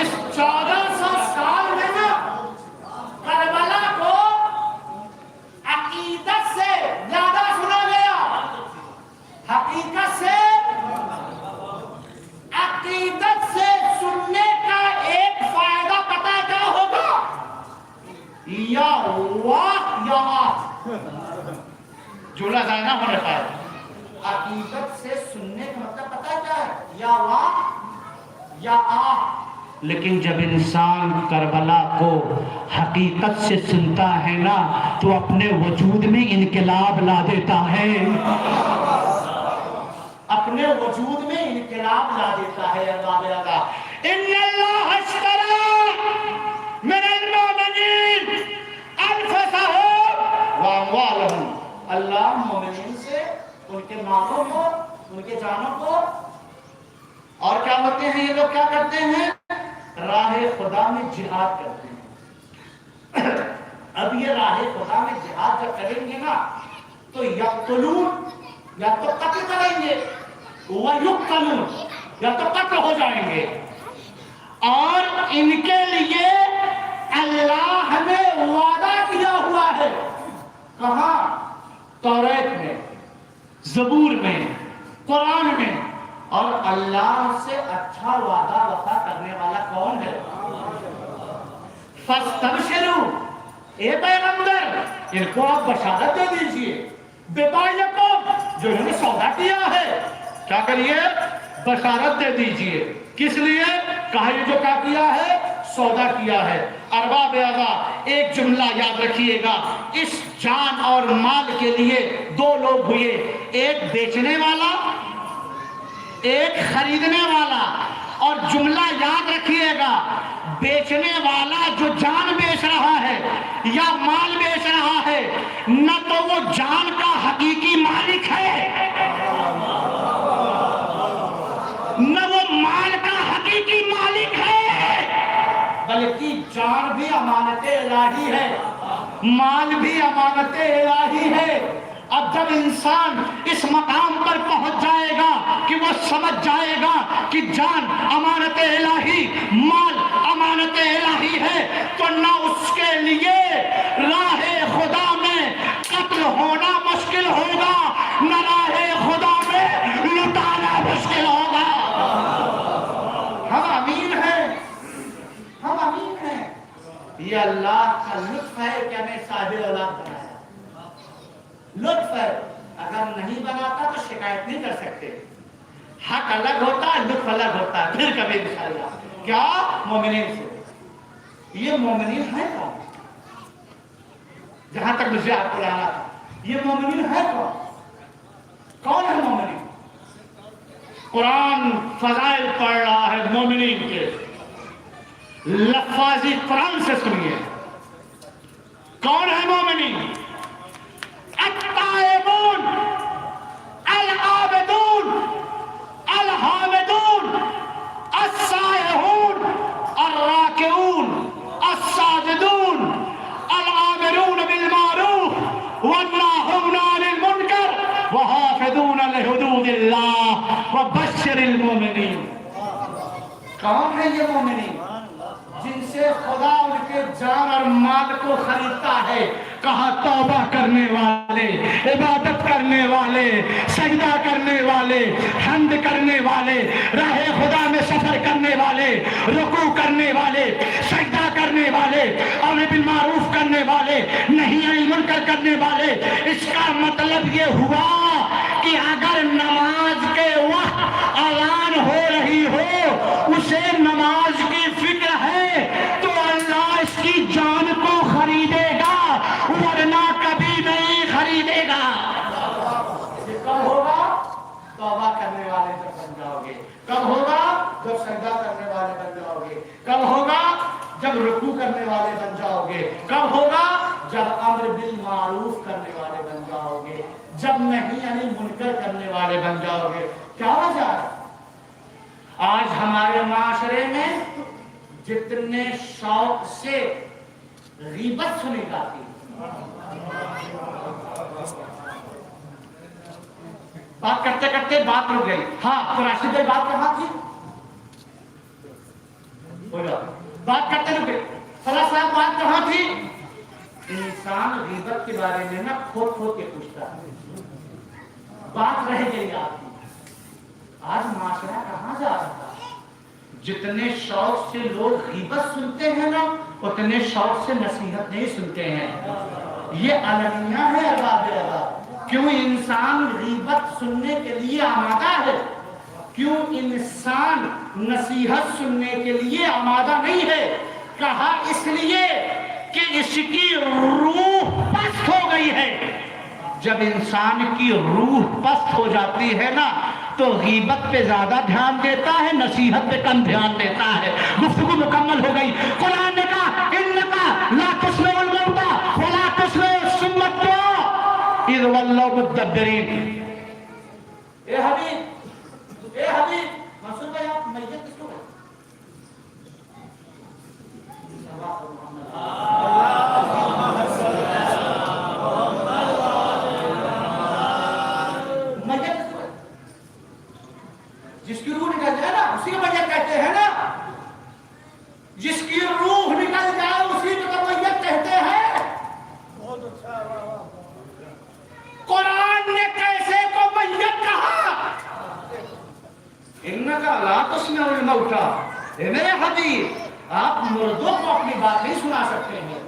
اس 1400 سال میں نا کربلا کو عقیدت سے زیادہ سنا گیا، حقیقت سے. عقیدت سے سننے کا ایک فائدہ پتہ کیا ہوگا؟ یا واہ یا آہ. جملہ ضائع نہ ہونے پائے. عقیدت سے سننے کا مطلب پتہ کیا ہے؟ یا واہ یا آہ. لیکن جب انسان کربلا کو حقیقت سے سنتا ہے نا تو اپنے وجود میں انقلاب لا دیتا ہے، اپنے وجود میں انقلاب لا دیتا ہے. اللہ ان اللہ اشترى من المؤمنین انفسهم واموالهم. اللہ مومنین سے ان کے مالوں کو، ان کے جانوں کو، اور کیا ہوتے ہیں یہ لوگ کیا کرتے ہیں؟ راہ خدا میں جہاد کرتے ہیں. اب یہ راہ خدا میں جہاد جب کریں گے نا تو یقتلون، یا تو قتل کریں گے، وَيُقْتَلُونَ، یا تو قتل ہو جائیں گے. اور ان کے لیے کہاں؟ توریت میں، زبور میں، قرآن میں. اور اللہ سے اچھا وعدہ وفا کرنے والا کون ہے؟ فاستبشروا، اے پیغمبر ان کو آپ بشارت دے دیجئے، ببائعکم، جو انہوں نے سودا کیا ہے. کیا کریے؟ بشارت دے دیجئے. کس لیے؟ کہا یہ جو کیا کیا ہے؟ سودا کیا ہے. ارباب اعضاء ایک جملہ یاد رکھیے گا، اس جان اور مال کے لیے دو لوگ ہوئے، ایک بیچنے والا، ایک خریدنے والا. اور جملہ یاد رکھیے گا، بیچنے والا جو جان بیچ رہا ہے یا مال بیچ رہا ہے، نہ تو وہ جان کا حقیقی مالک ہے، نہ وہ مال کا حقیقی مالک ہے، بلکہ جان بھی امانت الہی ہے، مال بھی امانت الہی ہے. اب جب انسان اس مقام پر پہنچ جائے گا کہ وہ سمجھ جائے گا کہ جان امانت الہی، مال امانت الہی ہے، تو نہ اس کے لیے راہ خدا میں قتل ہونا مشکل ہوگا، نہ راہ خدا میں لٹانا مشکل ہوگا. ہم امین ہیں، ہم امین ہیں. یہ اللہ کا لطف ہے کہ ہمیں صاحب اولاد بنایا. لطف ہے، اگر نہیں بناتا تو شکایت نہیں کر سکتے. حق الگ ہوتا ہے، لطف الگ ہوتا ہے. پھر کبھی انشاءاللہ. کیا؟ مومنین سے. یہ مومنین ہے کون؟ جہاں تک مجھے آپ کو لانا تھا، یہ مومنین ہے کون؟ کون ہے مومنین؟ قرآن فضائل پڑھ رہا ہے مومنین کے. لفاظی قرآن سے سنیے. کون ہے مومنین؟ التائبون، العابدون، الحامدون، السائحون، الراکعون، الساجدون، الآمرون بالمعروف والناهون عن المنکر وحافظون لحدود اللہ وبشر المؤمنین. کون ہے یہ مومنین؟ جن سے خدا ان کے جان اور مال کو خریدتا ہے. کہا توبہ کرنے والے، عبادت کرنے والے، سجدہ کرنے والے، حمد کرنے والے، راہ خدا میں سفر کرنے والے، رکوع کرنے والے، سجدہ کرنے والے، امر بالمعروف کرنے والے، نہی عن المنکر کرنے والے. اس کا مطلب یہ ہوا کہ اگر نماز کے وقت اذان ہو رہی ہو، اسے نماز کی فکر ہے، تو اللہ اس کی جان کو خریدے گا، ورنہ کبھی نہیں خریدے گا. یہ کب ہوگا؟ توبہ کرنے والے جب بن جاؤ گے. کب ہوگا؟ جب سجدہ کرنے والے بن جاؤ گے. کب ہوگا؟ جب رکوع کرنے والے بن جاؤ گے. کب ہوگا؟ جب امر بالمعروف کرنے والے بن جاؤ گے. جب نہیں یعنی منکر کرنے والے بن جاؤ گے. کیا وجہ ہے؟ آج ہمارے معاشرے میں جتنے شوق سے غیبت سنی جاتی ہے، بات کرتے کرتے بات رک گئی. ہاں تو راشد بھائی بات کہاں تھی؟ بات کرتے رک گئی. فلاں صاحب بات کہاں تھی؟ انسان غیبت کے بارے میں نا کھود کھود کے پوچھتا ہے، بات رہ گئی آپ کی. آج معاشرہ کہاں جا رہا ہے؟ جتنے شوق سے لوگ غیبت سنتے ہیں نا، اتنے شوق سے نصیحت نہیں سنتے ہیں. یہ المیہ ہے ارباب اعضاء. کیوں انسان غیبت سننے کے لیے آمادہ ہے؟ کیوں انسان نصیحت سننے کے لیے آمادہ نہیں ہے؟ کہا اس لیے کہ اس کی روح پست ہو گئی ہے. جب انسان کی روح پست ہو جاتی ہے نا، تو غیبت پہ زیادہ دھیان دیتا ہے، نصیحت پہ کم دھیان دیتا ہے. گفتگو مکمل ہو گئی. قرآن نے کہا انکا لا تسمع الموتى ولا تسمع الصم الدعاء اذ ولوا مدبرین. اے حبیب منصور بھائی، آپ میت کس کو کہتے جس کی روح نکل جائے نا اسی کو میت کہتے ہیں نا. جس کی روح نکل جائے اسی کو تو میت کہتے ہیں. اٹھا اے میرے حبیب آپ مردوں کو اپنی بات نہیں سنا سکتے ہیں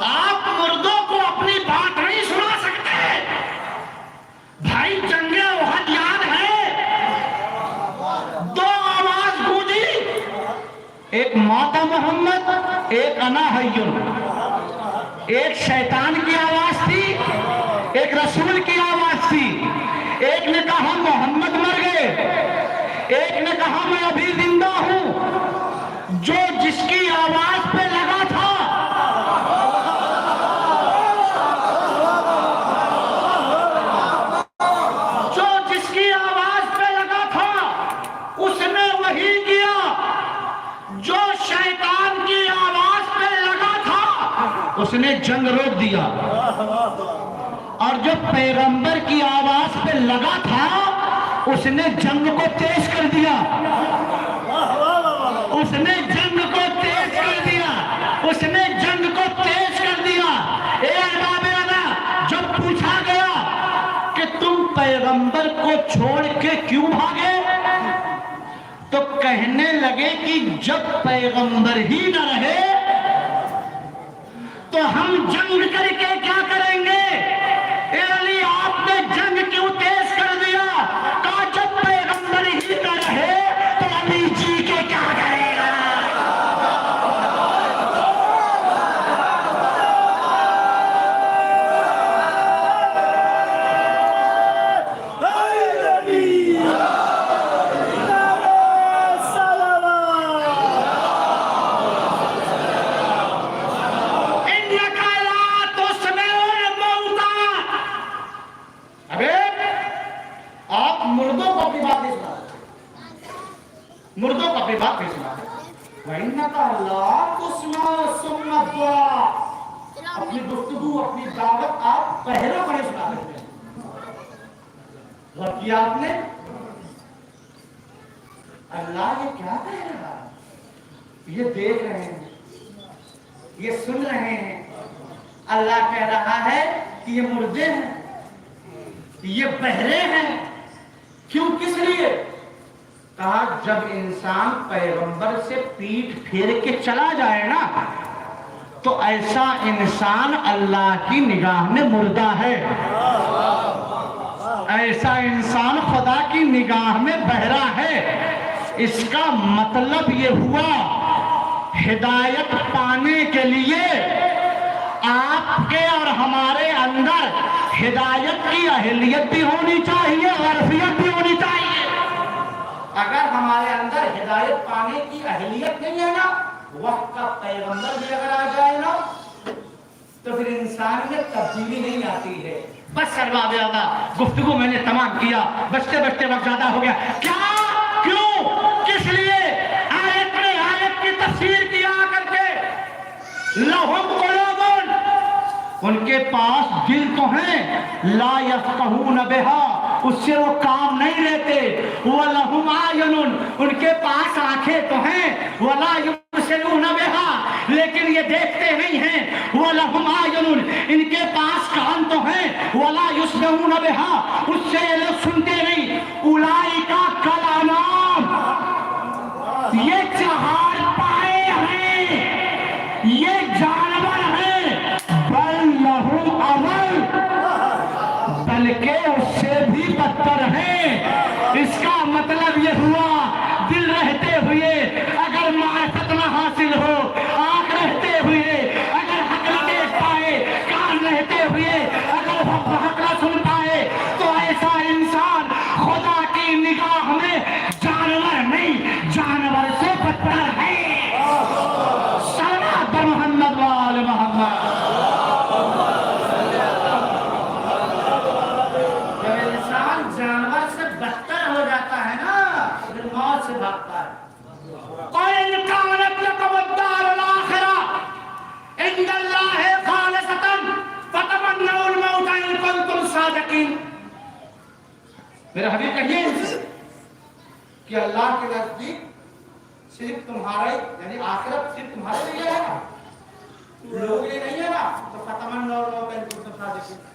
آپ مردوں کو اپنی بات نہیں سنا سکتے بھائی جنگِ احد یاد ہے دو آواز گونجی ایک مات محمد ایک انا حیٌ ایک شیطان کی آواز تھی ایک رسول کی آواز تھی ایک نے کہا محمد مر گئے ایک نے کہا میں ابھی زندہ ہوں جو جس کی آواز پہ لگا تھا جو جس کی آواز پہ لگا تھا اس نے وہی کیا جو شیطان کی آواز پہ لگا تھا اس نے جنگ روک دیا اور جو پیغمبر کی آواز پہ لگا تھا اس نے جنگ کو تیز کر دیا اس نے جنگ کو تیز کر دیا اس نے جنگ کو تیز کر دیا اے احباب اللہ جب پوچھا گیا کہ تم پیغمبر کو چھوڑ کے کیوں بھاگے تو کہنے لگے کہ جب پیغمبر ہی نہ رہے تو ہم جنگ کر کے کیا کریں گے اے علی آپ نے جنگ کیوں تیز کر دیا کہا جب پیغمبر ہی نہ رہے تو علی جی کے کیا کرے گا مردوں کو اپنی بات نہیں سنا مردوں کو اپنی بات نہیں سنا وَإِنَّكَ لَا تُسْمَعُ ثُمَّ الدُّعَاء اپنی گفتگو اپنی دعوت آپ پہلوں کو نہیں سنا سکتے غور کیا آپ نے اللہ یہ کیا کہہ رہا ہے یہ دیکھ رہے ہیں یہ سن رہے ہیں اللہ کہہ رہا ہے کہ یہ مردے ہیں یہ بہرے ہیں کیوں کس لیے کہا جب انسان پیغمبر سے پیٹھ پھیر کے چلا جائے نا تو ایسا انسان اللہ کی نگاہ میں مردہ ہے ایسا انسان خدا کی نگاہ میں بہرا ہے اس کا مطلب یہ ہوا ہدایت پانے کے لیے آپ کے اور ہمارے اندر ہدایت کی اہلیت بھی ہونی چاہیے عرفیت بھی ہونی چاہیے اگر ہمارے اندر ہدایت پانے کی اہلیت نہیں ہے نا وقت کا پیغمبر بھی اگر آ جائے نا تو پھر انسان میں تبدیلی نہیں آتی ہے بس سرباب آغا گفتگو میں نے تمام کیا بچتے بچتے وقت زیادہ ہو گیا کیا کیوں کس لیے آیت میں آیت کی تفسیر کیا کر کے لہم قلوبن ان کے پاس دل تو ہیں لا یفقہون بہا اس سے وہ کام نہیں لیتے وَلَهُمْ عَيُنٌ ان کے پاس آنکھیں تو ہیں وَلَا يُبْصِرُونَ بِهَا لیکن یہ دیکھتے نہیں ہیں وَلَهُمْ عَيُنٌ ان کے پاس کان تو ہیں وَلَا يُسْمِعُونَ بِهَا اس سے یہ لوگ سنتے نہیں اولئک کالانعام یہ چہار پائے ہیں یہ جانور ہیں بل لہم عمل بلکہ اس سے بھی بدتر ہیں اس کا مطلب یہ ہوا دل رہتے ہوئے اگر معرفت نہ حاصل ہو آنکھ رہتے ہوئے اگر حق نہ دیکھ پائے کان رہتے ہوئے اگر حق نہ سن پائے تو ایسا انسان خدا کی نگاہ میں جانور نہیں جانور سے بدتر ہے صلوات بر محمد وآل محمد جانور سے بدتر ہو جاتا ہے نا پھر موت سے بھاگتا ہے قَإِنْ كَانَتْ لَكُمُ الدَّارُ الْآخِرَةُ عِنْدَ اللَّهِ خَالِصَةً فَتَمَنَّوُا الْمَوْتَ إِن كُنتُمْ صَادِقِينَ میرے حبیب کہیے ان سے کہ اللہ کے نزدیک صرف تمہارے یعنی آخرت صرف تمہارے لیے ہے نا لوگوں کے لیے نہیں ہے نا تو فَتَمَنَّوُا الْمَوْتَ إِن كُنتُمْ صَادِقِينَ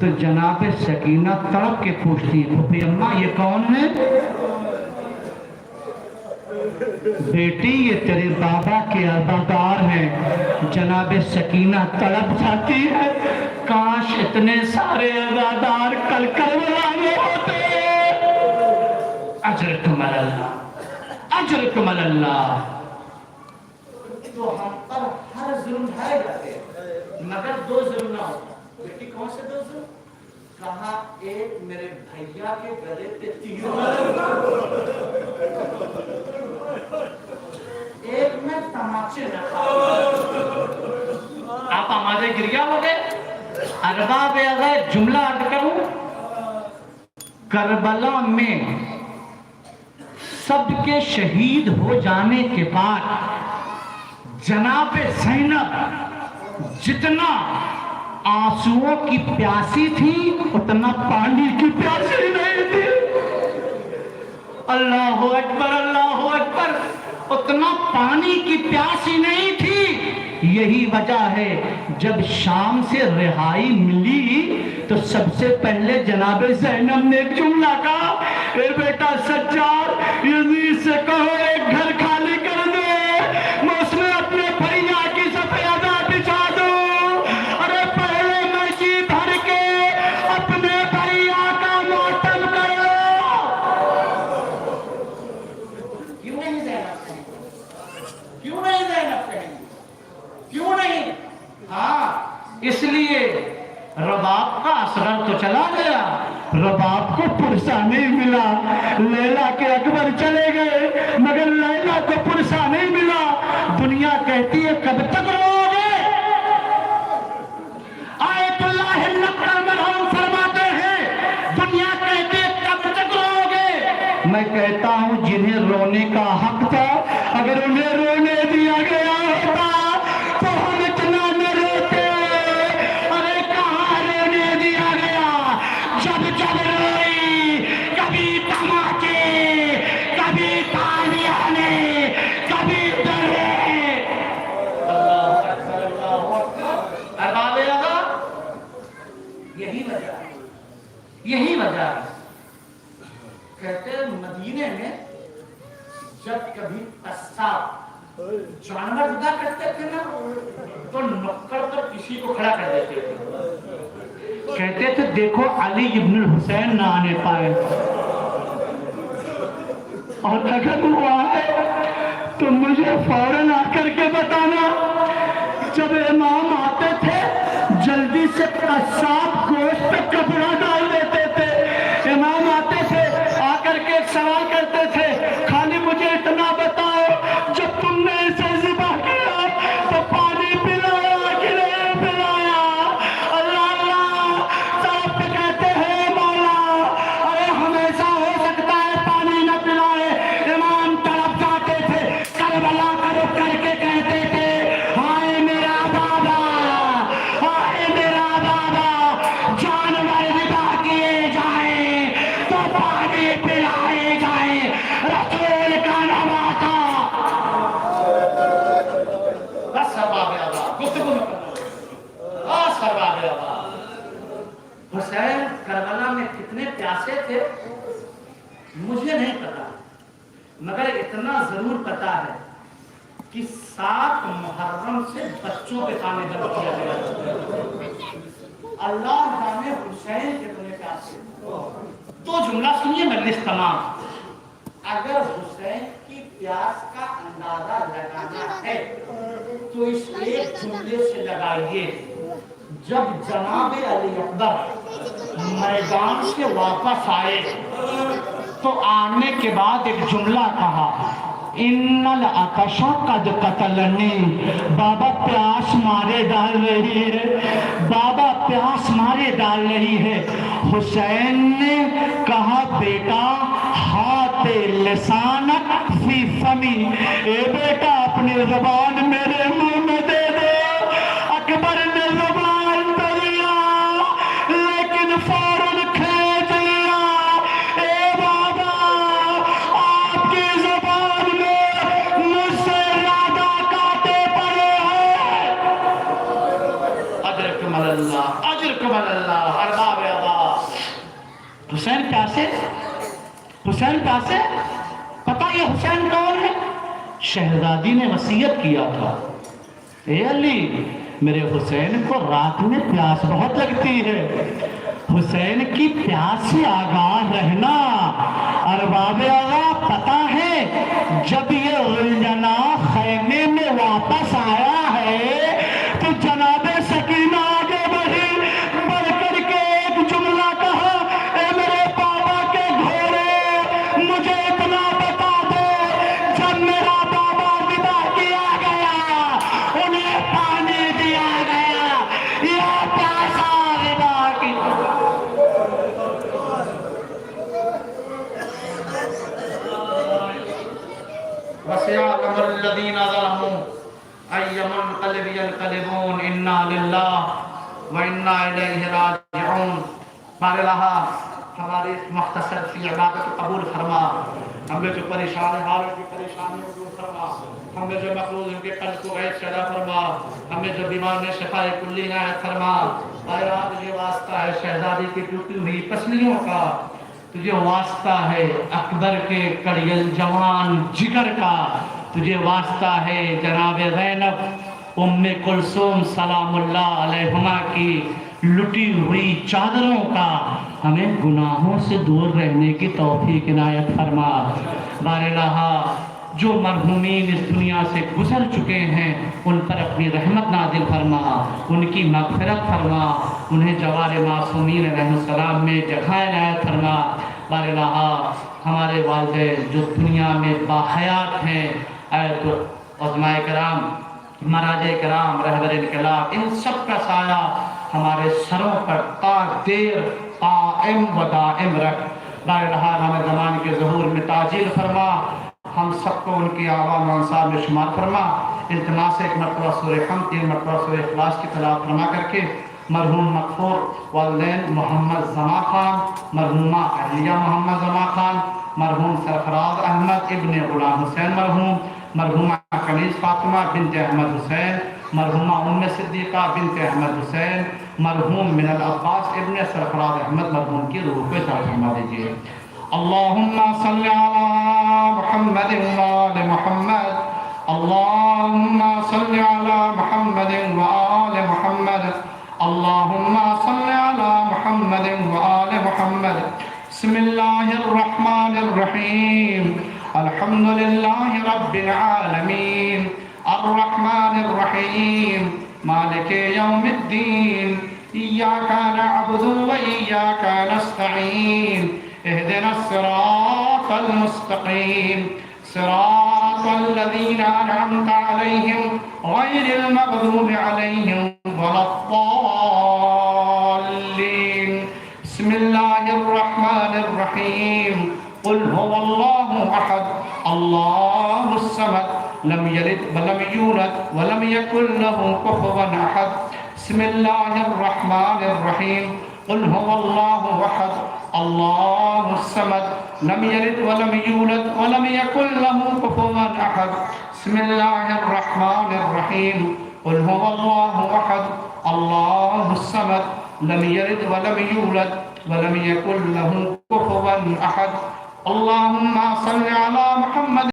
تو جناب سکینہ تڑپ کے پوچھتی ہے پھوپھی اماں یہ کون ہے؟ بیٹی یہ تیرے بابا کے عزادار ہیں۔ جناب سکینہ تڑپ جاتی ہے، کاش اتنے سارے عزادار کل کربلا میں ہوتے۔ اجرکم اللہ، اجرکم اللہ۔ تو ہم پر ہر ظلم ڈھائے جاتے ہیں مگر دو ظلم نہ ہوتا۔ بیٹی کون سے دو ظلم؟ کہا ایک میرے بھائیا کے گلے پہ تیر، ایک میں تماچے رکھا۔ آپ ہمارے گریا ہو گئے۔ ارباب اگر جملہ عرض کروں، کربلا میں سب کے شہید ہو جانے کے بعد جناب زینب جتنا آنسوؤں کی پیاسی تھی اتنا پانی کی پیاسی نہیں تھی۔ اللہ اکبر، اللہ اکبر، اتنا پانی کی پیاسی نہیں تھی۔ یہی وجہ ہے جب شام سے رہائی ملی تو سب سے پہلے جناب زینب نے ایک جملہ کہا، اے بیٹا سجاد یزید سے کہو ایک گھر خالی کر دے، میں اس میں اپنے بھیا کی سفیدہ بچھا دوں۔ ارے پہلے میں جی بھر کے اپنے بھیا کا ماتم کرو۔ کیوں نہیں زینب کہیں؟ کیوں نہیں زینب کہیں؟ کیوں نہیں؟ ہاں اس لیے رباب کا اثر تو چلا گیا، رباب کو پرسہ نہیں ملا۔ لیلا کے اکبر چلے گئے مگر لیلا کو پرسہ نہیں ملا۔ دنیا کہتی ہے کب تک رو گے؟ آیت اللہ النقل مرحوم فرماتے ہیں دنیا کہتی ہے کب تک رو گے؟ میں کہتا ہوں جنہیں رونے کا حق تھا اگر انہیں رونے دیا گیا ہوتا تو ہم اتنا نہ روتے۔ ارے کہاں رونے دیا گیا؟ جب جب روئی کبھی تماچے، کبھی تالیاں نے، کبھی ڈرے۔ اللہ اکبر، اللہ اکبر۔ ارباب لگا یہی وجہ ہے، یہی وجہ ہے۔ کہتے ہیں مدینے میں جب کبھی قصاب جانور ذبح کرتے تھے نا تو نکڑ پر کسی کو کھڑا کر دیتے تھے، کہتے تھے دیکھو علی ابن الحسین نہ آنے پائے، اور اگر وہ آئے تو مجھے فوراً آ کر کے بتانا۔ جب امام آتے تھے جلدی سے قصاب گوشت پہ کپڑا ڈال دیتے تھے۔ امام آتے تھے آ کر کے ایک سوال کرتے تھے، خالی مجھے اتنا بتاؤ جب تم نے اسے ذبح کیا تو پانی پلایا کہ نہیں پلایا؟ اللہ اللہ صاحب پہ کہتے ہیں مولا ارے ہمیشہ ہو سکتا ہے پانی نہ پلائے۔ امام تڑپ جاتے تھے، کربلا کا رخ کر کے کہتے تھے ہائے میرا بابا، ہائے میرا بابا، جانور ذبح کیے جائیں تو پانی پلائے جائیں، رسول کا نواسا۔ بس ارباب آباد گفتگو میں کرنا، بس ارباب آباد۔ حسین کربلا میں کتنے پیاسے تھے مجھے نہیں پتا، مگر اتنا ضرور پتا ہے کہ 7 محرم سے بچوں پہ کانے درد کیا گیا۔ اللہ جانے حسین کتنے پیاسے۔ دو جملہ سنیے مجلس تمام۔ اگر حسین کی پیاس کا اندازہ لگانا ہے تو اس ایک جملے سے لگائیے، جب جناب علی اکبر میدان سے واپس آئے تو آنے کے بعد ایک جملہ کہا، ان العطش قد قتلنی، بابا پیاس مارے ڈال رہی ہے، بابا پیاس مارے ڈال رہی ہے۔ حسین نے کہا بیٹا ہاتھ لسانک فی فمی، اے بیٹا اپنی زبان میرے منہ میں دے دو۔ اکبر نے زبان پہ لیا لیکن فوراً کھینچ لیا۔ اے بابا آپ کی زبان میں مجھ سے زیادہ کانٹے پڑے ہیں۔ اجرکم اللہ، اجرکم اللہ۔ ارباب پاسے حسین پاسے پتہ یہ حسین کون ہے؟ شہزادی نے وصیت کیا تھا اے علی میرے حسین کو رات میں پیاس بہت لگتی ہے، حسین کی پیاس سے آگاہ رہنا۔ ارباب آغا پتہ ہے جب یہ الجنا خیمے میں واپس آیا ہے تو جناب سکینہ آگے بڑھی، بڑھ کر کے ایک جملہ کہا، اے میرے بابا کے گھوڑے مجھے اتنا بتا دو جب میرا بابا ودا کیا گیا انہیں پانی دیا گیا یا پیاسا ودا کی؟ وَسَيَعْلَمُ الَّذِينَ ظَلَمُوا أَيَّ مُنقَلِبٍ يَنقَلِبُونَ إِنَّا لِلَّهِ وَإِنَّا إِلَيْهِ راجعون۔ ہمارے رہا ہماری مختصر سی عبادت قبول فرما، ہمیں جو پریشان حالوں کی پریشانیوں کو دور فرما، ہمیں جو مقروض ان کے قلب کو غیب سے عطا فرما، ہمیں جو بیمار میں شفاء کلی عنایت فرما۔ اے رب یہ واسطہ ہے شہزادی کی ٹوٹی ہوئی پسلیوں کا، تجھے واسطہ ہے اکبر کے کڑیل جوان جگر کا، تجھے واسطہ ہے جناب زینب ام کلثوم سلام اللہ علیہما کی لٹی ہوئی چادروں کا، ہمیں گناہوں سے دور رہنے کی توفیق عنایت فرما۔ بار الہا جو مرحومین اس دنیا سے گزر چکے ہیں ان پر اپنی رحمت نازل فرما، ان کی مغفرت فرما، انہیں جوار معصومین علیہ السلام میں جگہ عنایت فرما۔ بار الہا ہمارے والدین جو دنیا میں باحیات ہیں، اے عظماء کرام، مراجع کرام، رہبر انقلاب، ان سب کا سایہ ہمارے سروں پر تا دیر قائم و دائم رکھ۔ بار الہا ہمیں زمان کے ظہور میں تاجیل فرما، ہم سب کو ان کی عوام و انصار میں شمار فرما۔ التماس ایک مرتبہ سورہ حمد، 3 مرتبہ سورہ اخلاص کی تلاوت فرما کر کے مرحوم مغفور والدین محمد زما خان، مرحومہ اہلیہ محمد زما خان، مرحوم سرفراز احمد ابن غلام حسین مرحوم، مرحومہ کنیز فاطمہ بنت احمد حسین، مرحومہ ام صدیقہ بنت احمد حسین، مرحوم من العباس ابن سرفراز احمد مرحوم کی روح کو عطا فرما دیجیے۔ اللہم صلی علی محمد وآل محمد، اللہم صلی علی محمد وآل محمد، اللہم صلی علی محمد وآل محمد۔ بسم اللہ الرحمن الرحیم، الحمد للہ رب العالمین، الرحمن الرحیم، مالک یوم الدین، ایاک نعبد و ایاک نستعین، اہدنا الصراط المستقیم، صراط الذین انعمت علیہم غیر المغضوب علیہم ولا الضالین۔ بسم اللہ الرحمن الرحیم، قل هو اللہ احد اللہ الصمد لم یلد ولم یولد ولم یکن له کفوا احد۔ بسم اللہ الرحمن الرحیم، قل هو اللہ احد اللہ الصمد لم یلد ولم یولد ولم یکن له کفوا احد۔ بسم اللہ الرحمن الرحیم، قل هو اللہ احد اللہ الصمد لم یلد ولم یولد ولم یکن له کفوا احد۔ اللہم صلی علی محمد